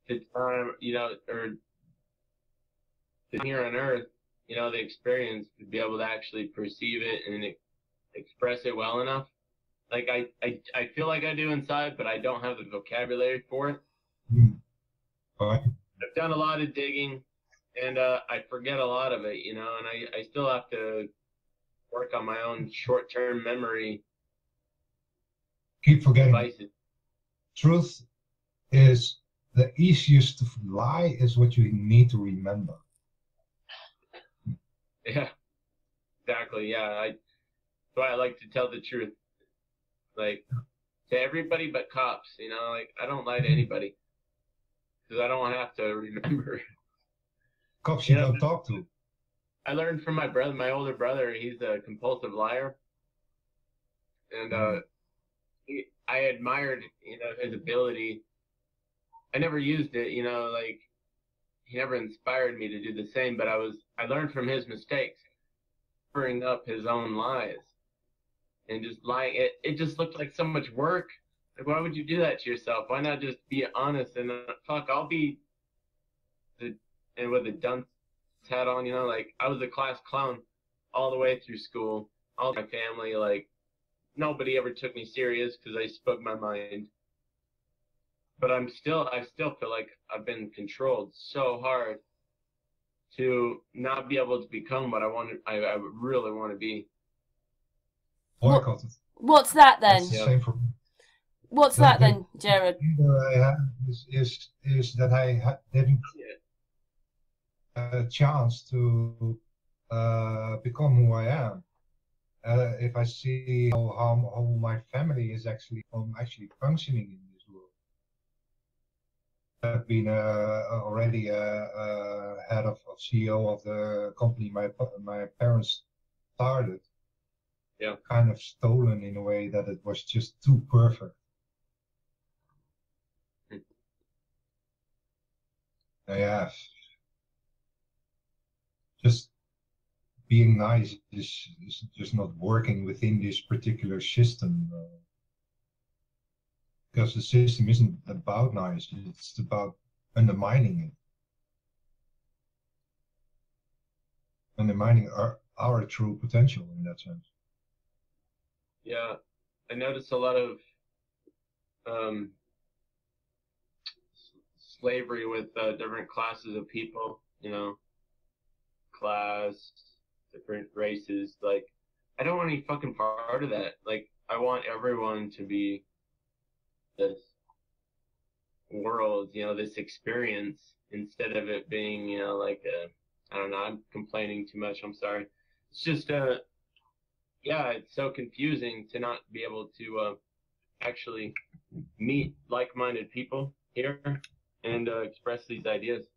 the time, you know, or here on Earth, you know, the experience to be able to actually perceive it and express it well enough. Like I feel like I do inside, but I don't have the vocabulary for it. Right. I've done a lot of digging, and I forget a lot of it, you know, and I still have to work on my own short-term memory. Keep forgetting. Devices. Truth is the easiest to lie is what you need to remember. Yeah, exactly. Yeah, that's why I like to tell the truth. Like, to everybody but cops, you know, like, I don't lie to anybody. Because I don't have to remember. Cops you don't talk to. I learned from my brother, my older brother, he's a compulsive liar. And I admired, you know, his ability. I never used it, you know, like, he never inspired me to do the same, but I learned from his mistakes, covering up his own lies. And just lying, it just looked like so much work. Like, why would you do that to yourself? Why not just be honest and fuck, I'll be and with a dunce hat on, you know, like, I was a class clown all the way through school, all my family, like, nobody ever took me serious because I spoke my mind. But I still feel like I've been controlled so hard to not be able to become what I really want to be. What's that then? That's the same for me. What's that then, Jared? I have is that I didn't get a chance to become who I am. If I see how my family is actually functioning in this world. I've been already head of CEO of the company my parents started. Yeah. Kind of stolen in a way that it was just too perfect. Yeah. Just being nice is just not working within this particular system. Because the system isn't about nice, it's about undermining it. Undermining our true potential in that sense. Yeah, I noticed a lot of slavery with different classes of people, you know, class, different races. Like, I don't want any fucking part of that. Like, I want everyone to be this world, you know, this experience, instead of it being, you know, like I don't know, I'm complaining too much, I'm sorry. It's just yeah, it's so confusing to not be able to actually meet like-minded people here and express these ideas.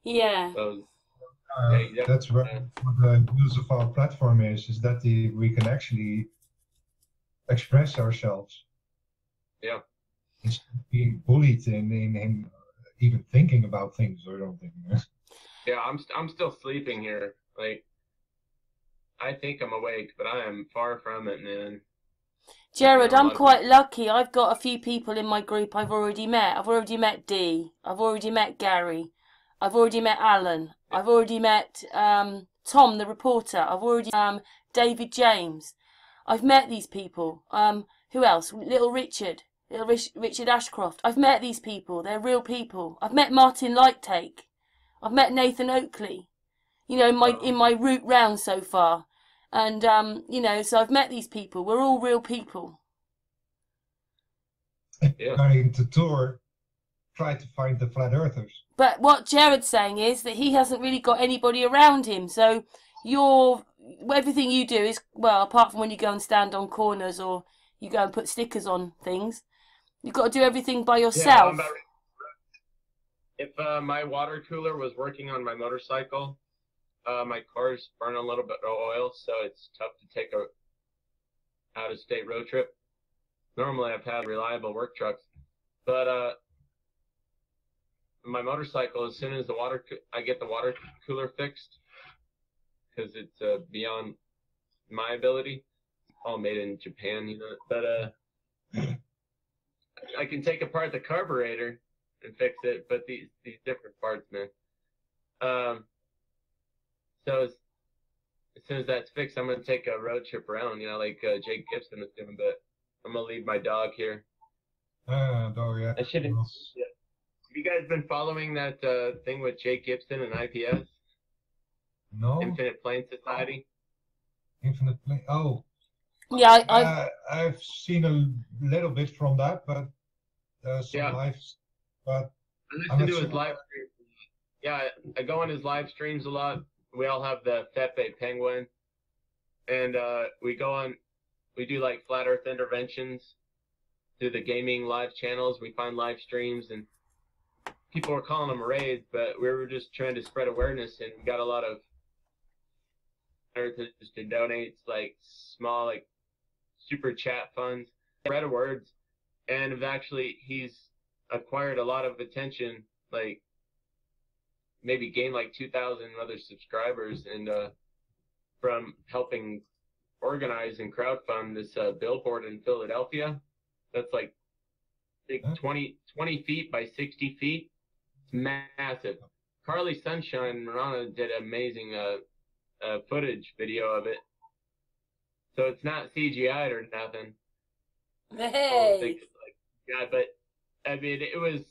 Yeah. So, that's what the use of our platform is that we can actually express ourselves. Yeah. Instead of being bullied in even thinking about things or something. Yeah, I'm still sleeping here. Like, I think I'm awake, but I am far from it, man. Jared, I'm quite lucky. I've got a few people in my group I've already met. I've already met Dee. I've already met Gary. I've already met Alan. I've already met Tom, the reporter. I've already David James. I've met these people. Who else? Little Richard Ashcroft. I've met these people. They're real people. I've met Martin Lighttake. I've met Nathan Oakley. You know, in my route round so far. And, you know, so I've met these people. We're all real people. Yeah. Going to tour, try to find the flat earthers. But what Jared's saying is that he hasn't really got anybody around him. So everything you do is, well, apart from when you go and stand on corners or you go and put stickers on things, you've got to do everything by Yeah, yourself. if my water cooler was working on my motorcycle, my car's burning a little bit of oil, so it's tough to take a out-of-state road trip. Normally, I've had reliable work trucks, but my motorcycle, as soon as I get the water cooler fixed, because it's beyond my ability, all made in Japan, you know. But I can take apart the carburetor and fix it, but these different parts, man. So as soon as that's fixed, I'm gonna take a road trip around, you know, like Jake Gibson is doing. But I'm gonna leave my dog here. Dog, yeah. I shouldn't. Yeah. Have you guys been following that thing with Jake Gibson and IPS? No. Infinite Plane Society. Infinite Plane. Oh. Yeah, I've seen a little bit from that, but some Yeah. lives. But I listen to his live streams. Yeah, I go on his live streams a lot. We all have the Fepe Penguin, and we do like flat Earth interventions through the gaming live channels. We find live streams, and people were calling them raids, but we were just trying to spread awareness, and we got a lot of Earthers to donate like small, like super chat funds, spread words, and he's acquired a lot of attention, like maybe gained like 2,000 other subscribers, and from helping organize and crowdfund this billboard in Philadelphia that's like big, 20 feet by 60 feet. It's massive. Carly Sunshine Marana did amazing footage video of it, so it's not CGI'd or nothing. hey, Yeah, but I mean it was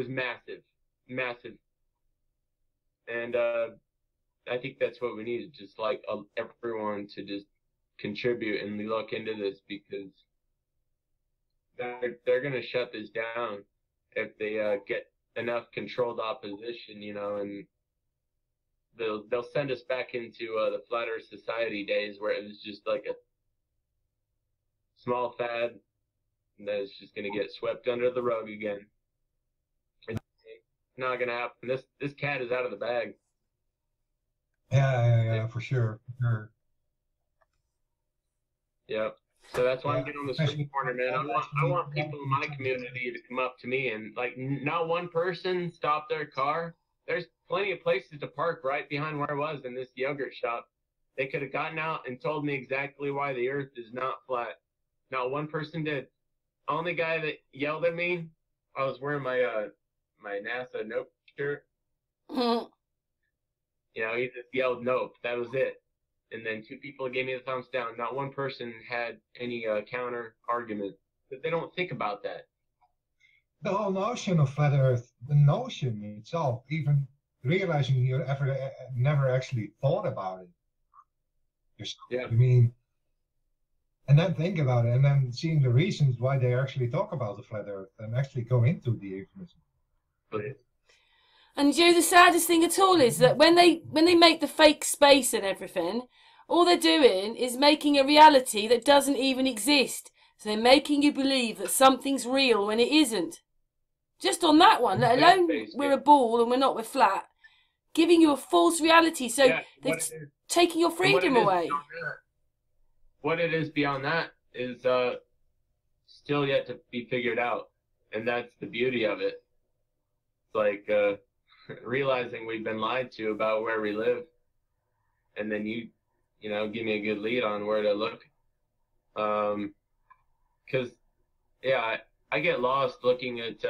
massive, and I think that's what we need, just like everyone to just contribute and look into this, because they're gonna shut this down if they get enough controlled opposition, you know, and they'll send us back into the Flat Earth Society days where it was just like a small fad that's just gonna get swept under the rug again. It's not gonna happen. This cat is out of the bag. Yeah, for sure. Yeah. So that's why I'm getting on the street corner, man. I want people in my community to come up to me and, like, not one person stop their car. There's plenty of places to park right behind where I was in this yogurt shop. They could have gotten out and told me exactly why the earth is not flat. Not one person did. Only guy that yelled at me, I was wearing my my NASA Nope shirt. You know, he just yelled nope. That was it. And then 2 people gave me the thumbs down. Not one person had any counter argument. But they don't think about that. The whole notion of flat Earth, the notion itself, even realizing you never actually thought about it. Yeah. I mean, and then think about it, and then seeing the reasons why they actually talk about the flat Earth and actually go into the euphemism. and you know the saddest thing at all is that when they make the fake space and everything, all they're doing is making a reality that doesn't even exist. So they're making you believe that something's real when it isn't. Just on that one, let alone we're a ball and we're flat, giving you a false reality. So Yeah, they're taking your freedom away. What it is beyond that is still yet to be figured out, and that's the beauty of it. It's like realizing we've been lied to about where we live, and then you know, give me a good lead on where to look. Because yeah, I get lost looking at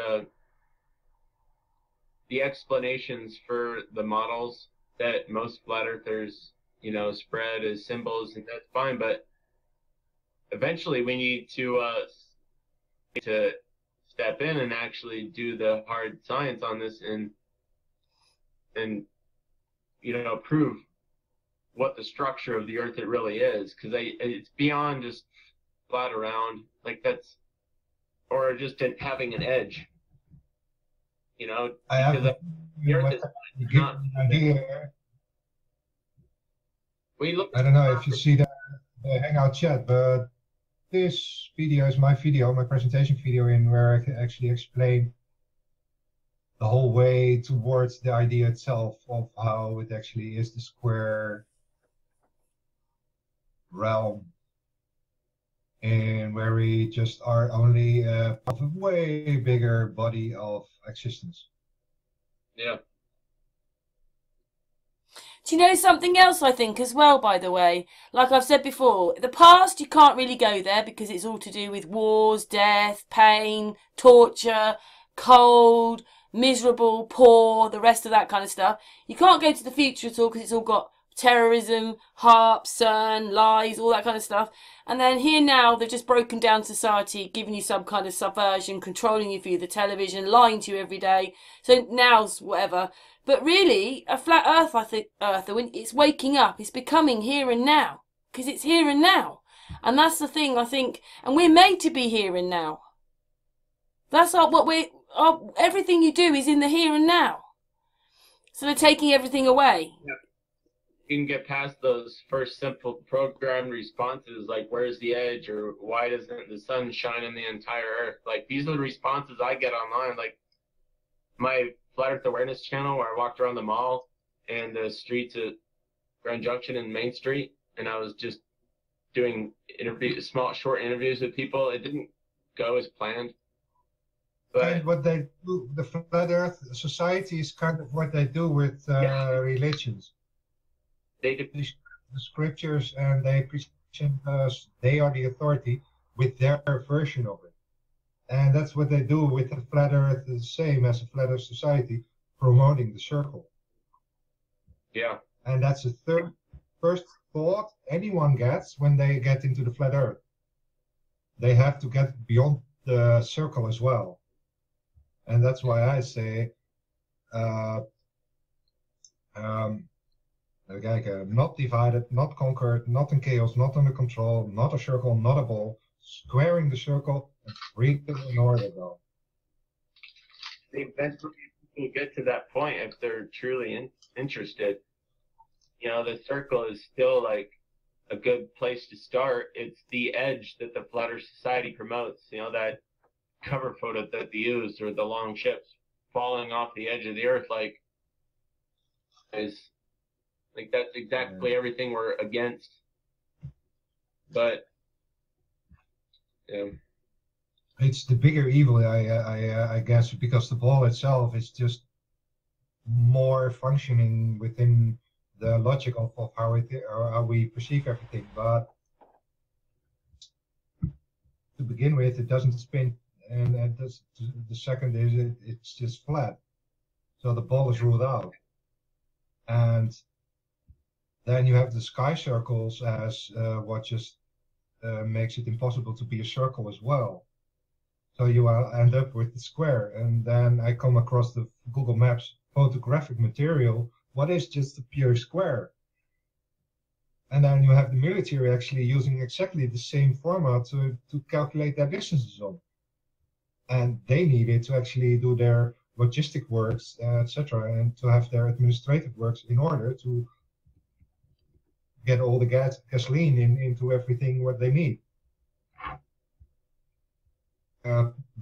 the explanations for the models that most flat earthers, you know, spread as symbols, and that's fine, but eventually we need to step in and actually do the hard science on this, and you know, prove what the structure of the earth it really is, because it's beyond just flat around, like that's, or just having an edge, you know, because the earth is not. We looked. I don't know if you see the Hangout chat, but this video is my video, my presentation video, in where I can actually explain the whole way towards the idea itself of how it actually is the square realm, and where we just are only part of a way bigger body of existence. Yeah. Do you know something else I think as well, by the way? Like I've said before, the past, you can't really go there because it's all to do with wars, death, pain, torture, cold, miserable, poor, the rest of that kind of stuff. You can't go to the future at all because it's all got terrorism, harp, CERN, lies, all that kind of stuff. And then here now, they've just broken down society, giving you some kind of subversion, controlling you through the television, lying to you every day. So now's whatever. But really, a flat earth, I think, Earther, when it's waking up, it's becoming here and now. Because it's here and now. And that's the thing, I think. And we're made to be here and now. That's everything you do is in the here and now. So they're taking everything away. Yeah. You can get past those first simple programmed responses, like where's the edge, or why doesn't the sun shine on the entire earth? Like, these are the responses I get online. Like, my Flat Earth Awareness channel, where I walked around the mall and the streets at Grand Junction and Main Street, and I was just doing short interviews with people. It didn't go as planned. But And what they do, the Flat Earth Society, is kind of what they do with religions. The scriptures, and they present us, they are the authority with their version of it. And that's what they do with the Flat Earth, the same as the Flat Earth Society, promoting the circle. Yeah. And that's the first thought anyone gets when they get into the Flat Earth. They have to get beyond the circle as well. And that's why I say, not divided, not conquered, not in chaos, not under control, not a circle, not a ball, squaring the circle and freedom in order, though. Eventually people get to that point if they're truly interested. You know, the circle is still like a good place to start. It's the edge that the Flat Earth Society promotes. You know, that cover photo that they use, or the long ships falling off the edge of the earth, like that's exactly everything we're against. But yeah, it's the bigger evil, I guess, because the ball itself is just more functioning within the logic of how we perceive everything. But to begin with, it doesn't spin, and the second is it's just flat. So the ball is ruled out. And then you have the sky circles as what just makes it impossible to be a circle as well. So you end up with the square. And then I come across the Google Maps photographic material. What is just a pure square? And then you have the military actually using exactly the same format to calculate their distances on. And they need it to actually do their logistic works, etc., and to have their administrative works in order to get all the gasoline into everything what they need.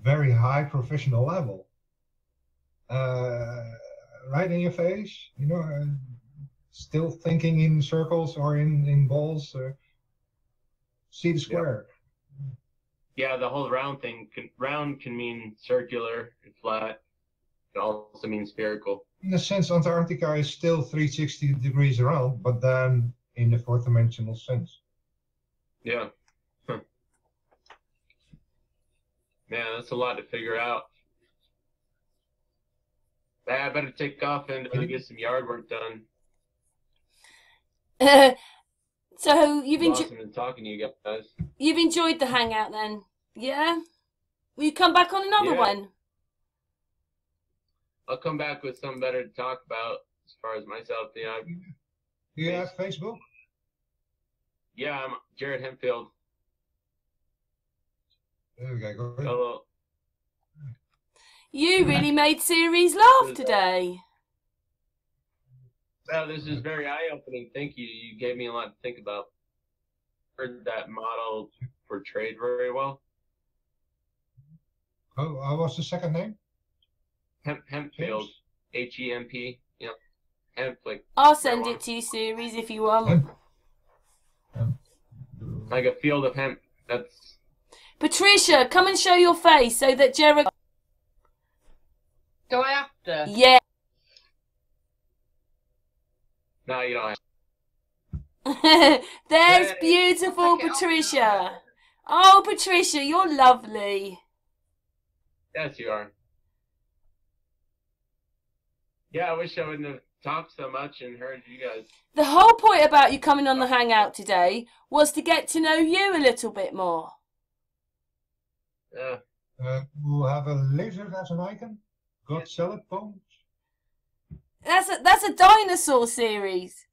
Very high professional level. Right in your face, you know, still thinking in circles or in balls. See the square. Yeah, the whole round thing. Round can mean circular and flat. It also means spherical. In a sense, Antarctica is still 360 degrees around, but then in the fourth dimensional sense. Yeah. Huh. Man, that's a lot to figure out. I better take off and get some yard work done. So you've Awesome talking to you guys. You've enjoyed the hangout then, yeah? Will you come back on another one? I'll come back with something better to talk about as far as myself. Yeah. Do you have Facebook? Yeah, I'm Jared Hempfield. There we go. Hello. You really made Series laugh today. Well, this is very eye-opening. Thank you. You gave me a lot to think about. Heard that model portrayed very well. Oh, what's the second name? Hempfield, H-E-M-P. You know, hemp like. I'll send it to you, series, if you want. Like a field of hemp. That's. Patricia, come and show your face so that Jared. Do I have to? Yeah. No, you don't have. There's Hey. beautiful Patricia. Oh, Patricia, you're lovely. Yes, you are. Yeah, I wish I wouldn't have talked so much and heard you guys. The whole point about you coming on the Hangout today was to get to know you a little bit more. Yeah. We'll have a lizard as an icon. Got salad bones. That's a dinosaur series.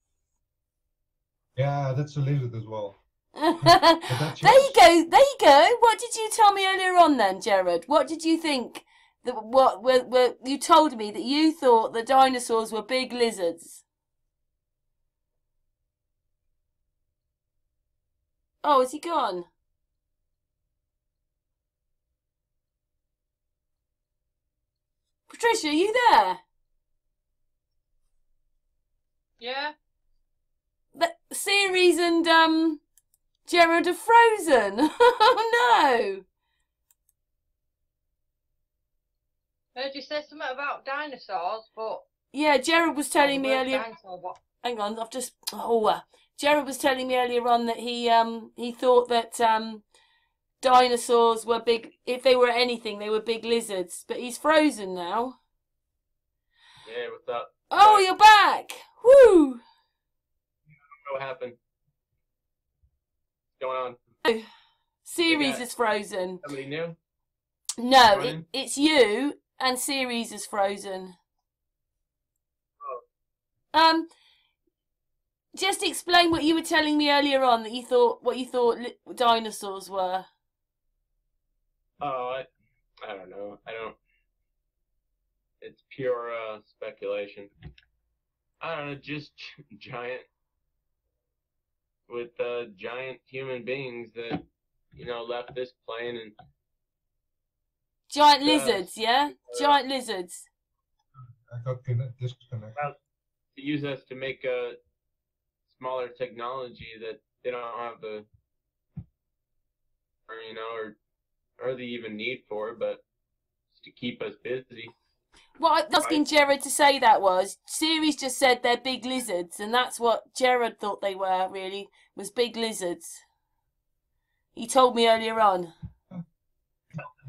Yeah, that's a lizard as well. There you go. There you go. What did you tell me earlier on then, Jared? What did you think? You told me that you thought the dinosaurs were big lizards. Oh, is he gone? Patricia, are you there? Yeah. The series and Jared are frozen. Oh no! Heard you say something about dinosaurs, but Yeah, Jared was telling me earlier. Dinosaur, what? Hang on, I've just. Jared was telling me earlier on that he thought that dinosaurs were big. If they were anything, they were big lizards. But he's frozen now. Yeah, what's up? Oh, you're back! Woo! What happened? What's going on? Oh, series is frozen. Somebody new? No, it's you and series is frozen. Oh. Just explain what you were telling me earlier on that you thought dinosaurs were. Oh, I don't know. It's pure speculation. I don't know, just giant with giant human beings that left this plane and Giant lizards, yeah? Giant lizards. I got disconnected. to use us to make a smaller technology that they don't have the or the even need for, but just to keep us busy. What I was asking Jared to say that was, Series just said they're big lizards, and that's what Jared thought they were, really, was big lizards. He told me earlier on.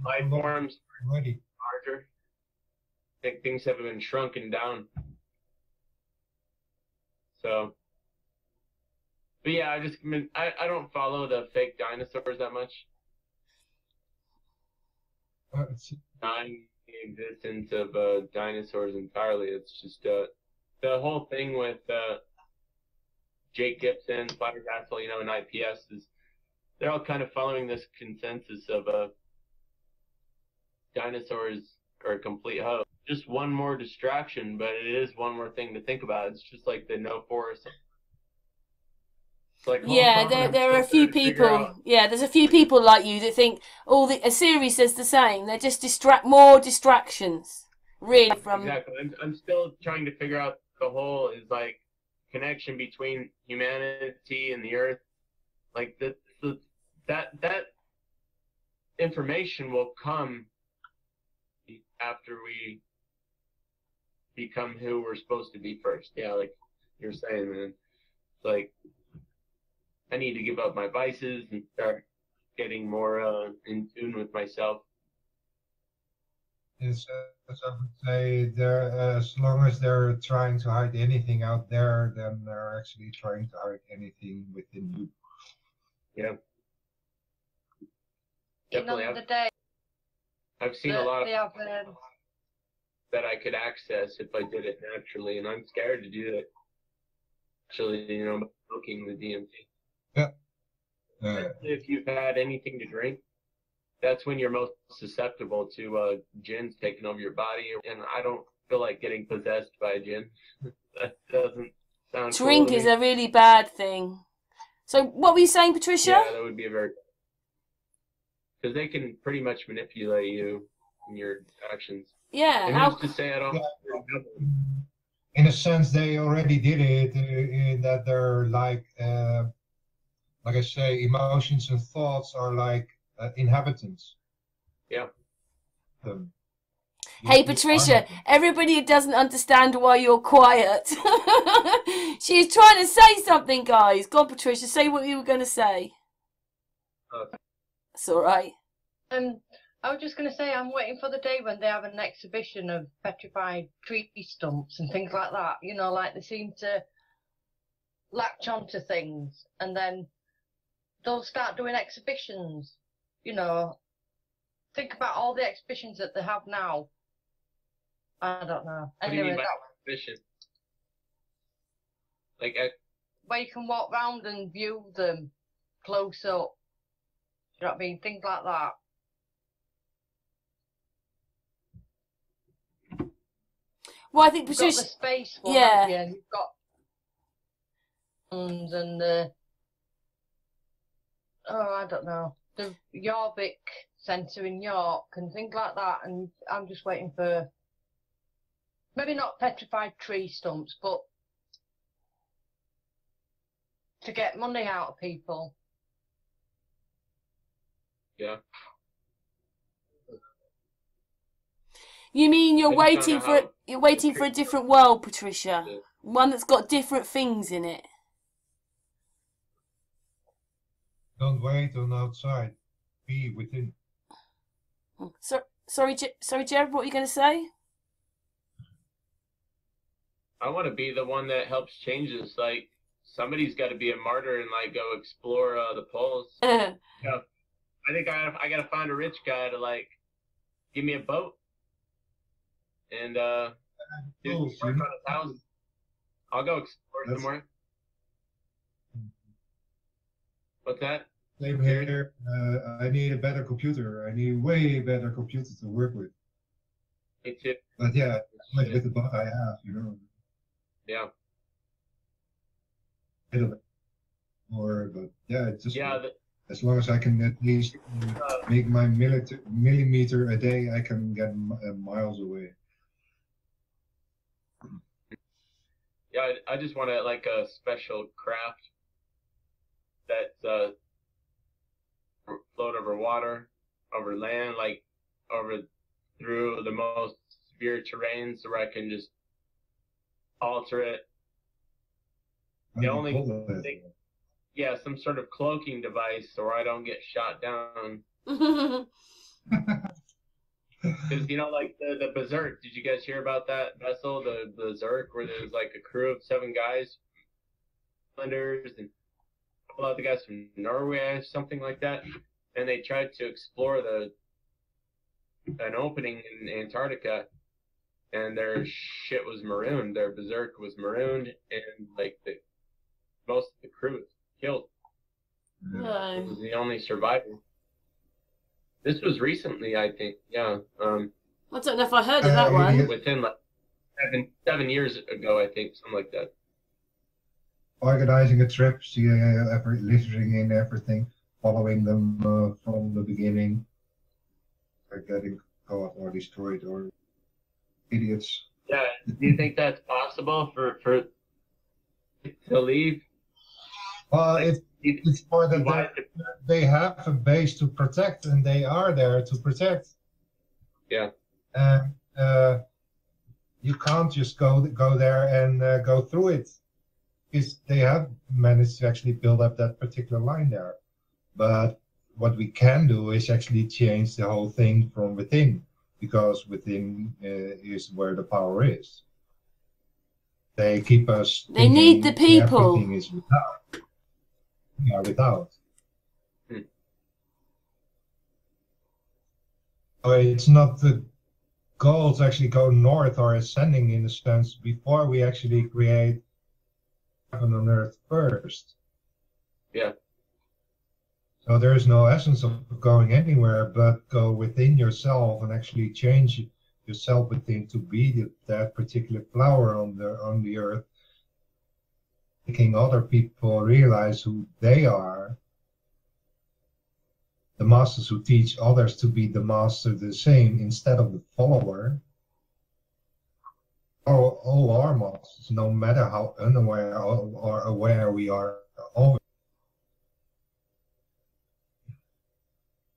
Life forms Ready. larger. I think things have been shrunken down. So, but yeah, I don't follow the fake dinosaurs that much. Denying the existence of dinosaurs entirely. It's just the whole thing with Jake Gibson, Flabbergastle, and IPS is they're all kind of following this consensus of dinosaurs are a complete hoax. Just one more distraction, but it is one more thing to think about. It's just like the no forest. Like, yeah, there are a few people. Yeah, there's a few people like you that think, a series says the same. They're just more distractions, really. Exactly. I'm still trying to figure out the whole is connection between humanity and the Earth. Like that information will come after we become who we're supposed to be first. Yeah, like you're saying, man. It's like I need to give up my vices and start getting more in tune with myself. Yes, as I would say, as long as they're trying to hide anything out there, then they're actually trying to hide anything within you. Yeah. Definitely. I've seen a lot of that I could access if I did it naturally, and I'm scared to do that. Actually, smoking the DMT. Yeah. If you've had anything to drink, that's when you're most susceptible to jinns taking over your body. And I don't feel like getting possessed by a jinn. That doesn't Sound To cool drink to is me? a really bad thing. So what were you saying, Patricia? Yeah, that would be a very because they can pretty much manipulate you and your actions. Yeah. And who's to say I don't? In a sense, they already did it in that they're like I say, emotions and thoughts are like inhabitants. Yeah. Hey, Patricia, everybody doesn't understand why you're quiet. She's trying to say something, guys. Go on, Patricia, say what you were going to say. It's all right. I was just going to say, I'm waiting for the day when they have an exhibition of petrified tree stumps and things like that. You know, like they seem to latch onto things and then they'll start doing exhibitions. You know, think about all the exhibitions that they have now. I don't know. What do you mean by exhibition? Like where you can walk round and view them close up. You know what I mean? Things like that. Well, I think You've Patricia. got the space one, Yeah. haven't you? And you've got and the I don't know, the Yorvik Centre in York and things like that. And I'm just waiting for maybe not petrified tree stumps, but to get money out of people. Yeah. You mean you're I just waiting don't know for you're waiting for a different world, Patricia? One that's got different things in it. Don't wait on outside. Be within. Sorry, Jared, what were you going to say? I want to be the one that helps change this. Like, somebody's got to be a martyr and like go explore the poles. Yeah, I think I got to find a rich guy to like give me a boat and do some work on his house. I'll go explore somewhere. What's that? Same here. I need a better computer. I need a way better computer to work with. Me too. But yeah, with the book I have, you know. Yeah. Or, but yeah, it's just yeah. As long as I can at least make my millimeter a day, I can get miles away. Yeah, I just want to like a special craft that's float over water, over land, like over through the most severe terrain, so where I can just alter it. The only thing, yeah, some sort of cloaking device, so I don't get shot down. Because you know, like the Berserk. Did you guys hear about that vessel, the Berserk, where there's like a crew of 7 guys, Islanders, and a couple other guys from Norway, something like that, and they tried to explore an opening in Antarctica, and their shit was marooned. Their Berserk was marooned, and like most of the crew was killed. No. It was the only survivor. This was recently, I think. Yeah. I don't know if I heard of that one. Within like 7 years ago, I think, something like that. Organizing a trip, listening in everything, following them from the beginning, getting caught or destroyed or idiots. Yeah. Do you think that's possible for to leave? Well, it's more that they have a base to protect, and they are there to protect. Yeah. And you can't just go there and go through it, because they have managed to actually build up that particular line there. But what we can do is actually change the whole thing from within, because within is where the power is. They keep us. They need the people. Everything is without. We are without. So it's not the goal to actually go north or ascending in a sense before we actually create heaven on earth first. Yeah. So there is no essence of going anywhere, but go within yourself and actually change yourself within to be that particular flower on the earth, making other people realize who they are, the masters who teach others to be the master the same instead of the follower, all are masters, no matter how unaware or aware we are of it.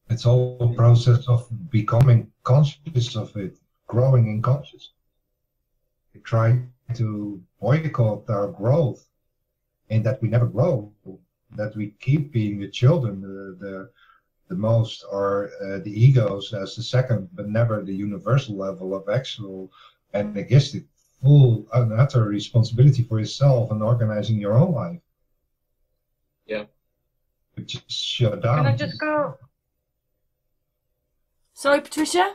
It's all a process of becoming conscious of it, growing in consciousness. We try to boycott our growth, and that we never grow, that we keep being the children, the most, or the egos as the second, but never the universal level of actual and egoistic, full and utter responsibility for yourself and organizing your own life. Yeah. You just shut down. Can I just go? Sorry, Patricia?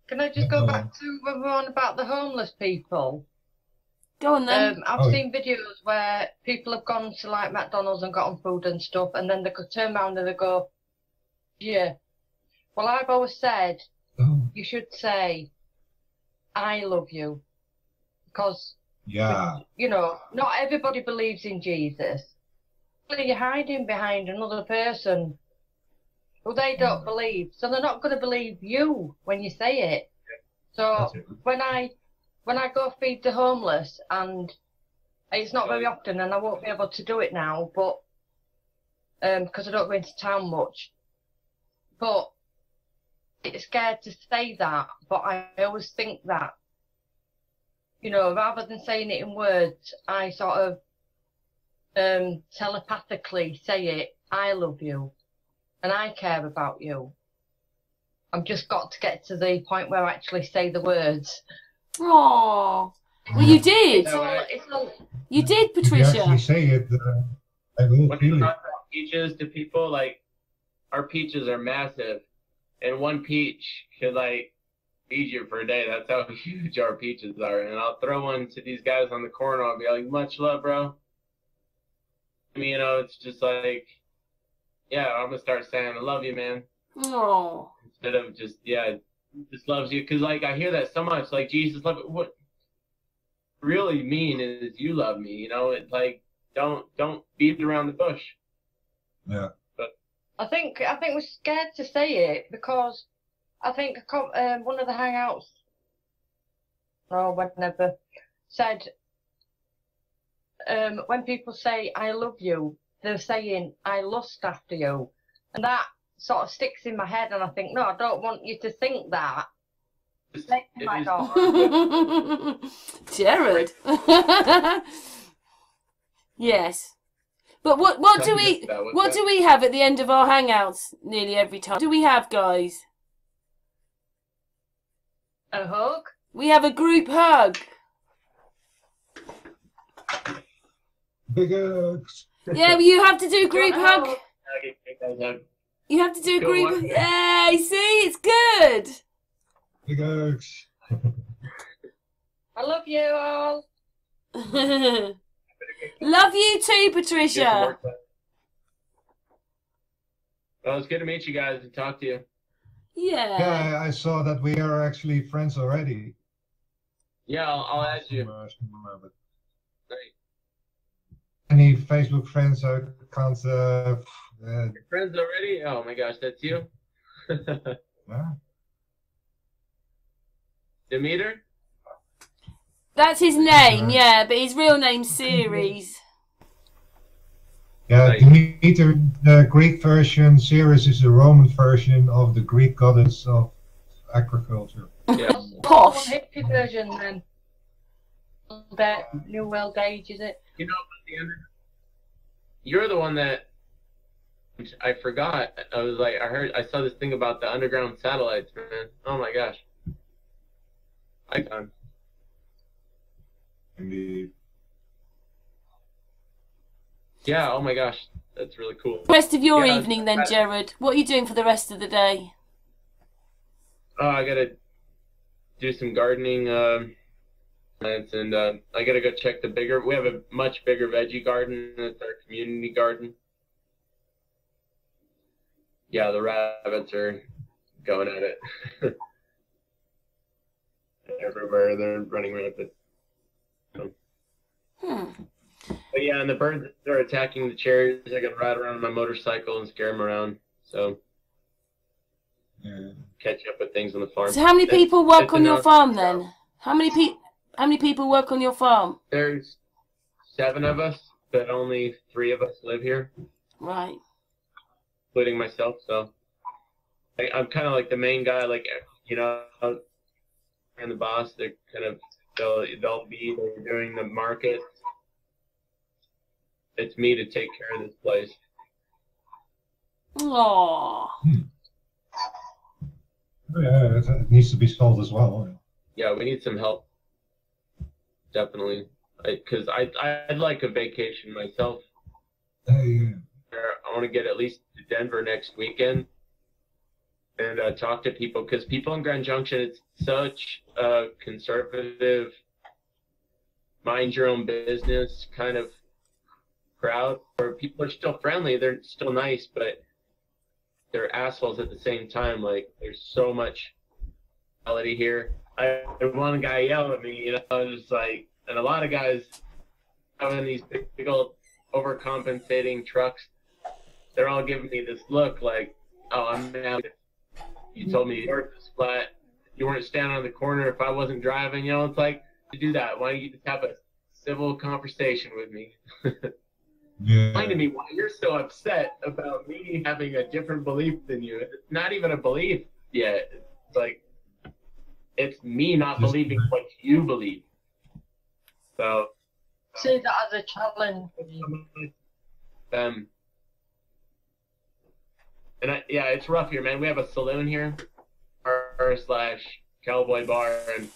Can I just go back to when we were on about the homeless people? Go on then. I've seen videos where people have gone to like McDonald's and gotten food and stuff, and then they could turn around and they go, yeah. Well, I've always said you should say, I love you. Because, you know, not everybody believes in Jesus. You're hiding behind another person who they don't believe. So they're not going to believe you when you say it. So when I go feed the homeless, and it's not very often, and I won't be able to do it now, but because I don't go into town much, but it's scared to say that, but I always think that, you know, rather than saying it in words, I sort of telepathically say it, I love you, and I care about you. I've just got to get to the point where I actually say the words. Oh, well, you did. You did, Patricia. You actually say it. I will when feel you it. talk about peaches to people, like, our peaches are massive, and one peach could, like, feed you for a day. That's how huge our peaches are. And I'll throw one to these guys on the corner. I'll be like, much love, bro. I mean, you know, it's just like, yeah, I'm gonna start saying, I love you, man. Oh. Instead of just, yeah, just loves you. Because, like, I hear that so much, like, Jesus love it. What really mean is you love me, you know? It's like, don't beat it around the bush. Yeah. But I think we're scared to say it because I think one of the hangouts, or whatever, said when people say I love you, they're saying I lust after you, and that sort of sticks in my head, and I think, no, I don't want you to think that. My daughter. Jared. Yes. But what do we have at the end of our hangouts nearly every time? What do we have, guys? A hug? We have a group hug. Big hugs. Yeah, well, you have to do group hug. okay. You have to do a Go group. on. Yay! See, it's good. Big hugs. I love you all. Love you too, Patricia. Well, it's good to meet you guys and talk to you. Yeah. Yeah, I saw that we are actually friends already. Yeah, I'll add you. Great. Any Facebook friends I can't. Friends already? Oh my gosh, that's you? Demeter? That's his name, yeah, but his real name's Ceres. Yeah, Demeter, the Greek version, Ceres is the Roman version of the Greek goddess of agriculture. Yeah. Posh. One hippie version then. That New World Age, is it? You know, you're the one that I forgot. I was like, I saw this thing about the underground satellites, man. Oh my gosh. Icon. Indeed. Yeah, oh my gosh. That's really cool. The rest of your Yeah, evening then, Jared. What are you doing for the rest of the day? Oh, I gotta do some gardening plants, and I gotta go check we have a much bigger veggie garden. It's our community garden. Yeah, the rabbits are going at it. Everywhere, they're running rampant. So. But yeah, and the birds are attacking the cherries. I got to ride around on my motorcycle and scare them around. So catch up with things on the farm. So how many people work It's on your enough. farm then? How many people work on your farm? There's 7 of us, but only 3 of us live here, Right. including myself. So I'm kind of like the main guy, like, you know, and the boss. They're kind of they're doing the market. It's me to take care of this place. Aww. Yeah, it needs to be sold as well. Yeah, we need some help. Definitely, because I'd like a vacation myself. Yeah. I want to get at least to Denver next weekend and talk to people, because people in Grand Junction, it's such a conservative, mind your own business kind of crowd, where people are still friendly, they're still nice, but they're assholes at the same time. Like, there's so much quality here. I had one guy yell at me, you know, just like, and a lot of guys having these big old overcompensating trucks, they're all giving me this look like, oh, I'm mad. You told me the earth was flat. You weren't standing on the corner if I wasn't driving. You know, it's like, to do that, why don't you just have a civil conversation with me? Yeah. Explain to me why you're so upset about me having a different belief than you. It's not even a belief yet. It's like, it's me not believing what you believe. So See that as a challenge. and yeah, it's rough here, man. We have a saloon here, bar slash cowboy bar, and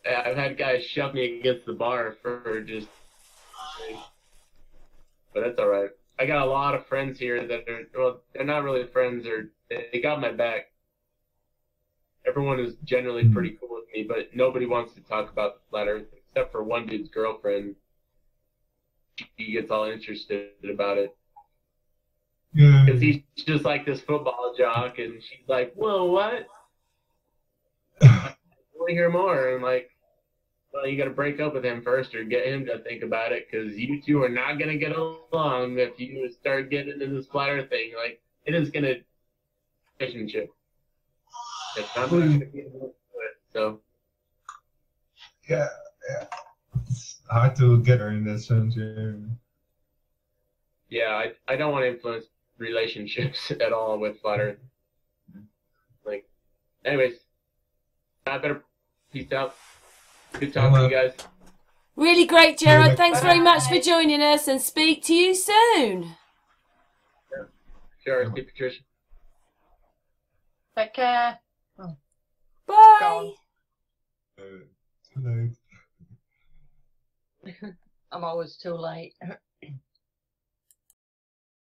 I've had guys shove me against the bar for just, but that's all right. I got a lot of friends here that are, well, they're not really friends, or they got my back. Everyone is generally pretty cool with me, but nobody wants to talk about the flat earth except for one dude's girlfriend. He gets all interested about it. Yeah. Because he's just like this football jock, and she's like, whoa, what? I want to hear more. And I'm like, well, you got to break up with him first or get him to think about it, because you two are not going to get along if you start getting into this flat earth thing. Like, it is going to relationship. I'm not going to be able to do it, so. Yeah. It's hard to get her in that sense. Yeah, I don't want to influence relationships at all with flat earth. Like, anyways, I better peace out. Good talking to you guys. Really great, Gerard. Thanks very much for joining us, and speak to you soon. Sure, see Patricia. Take care. Bye. Too late. I'm always too late.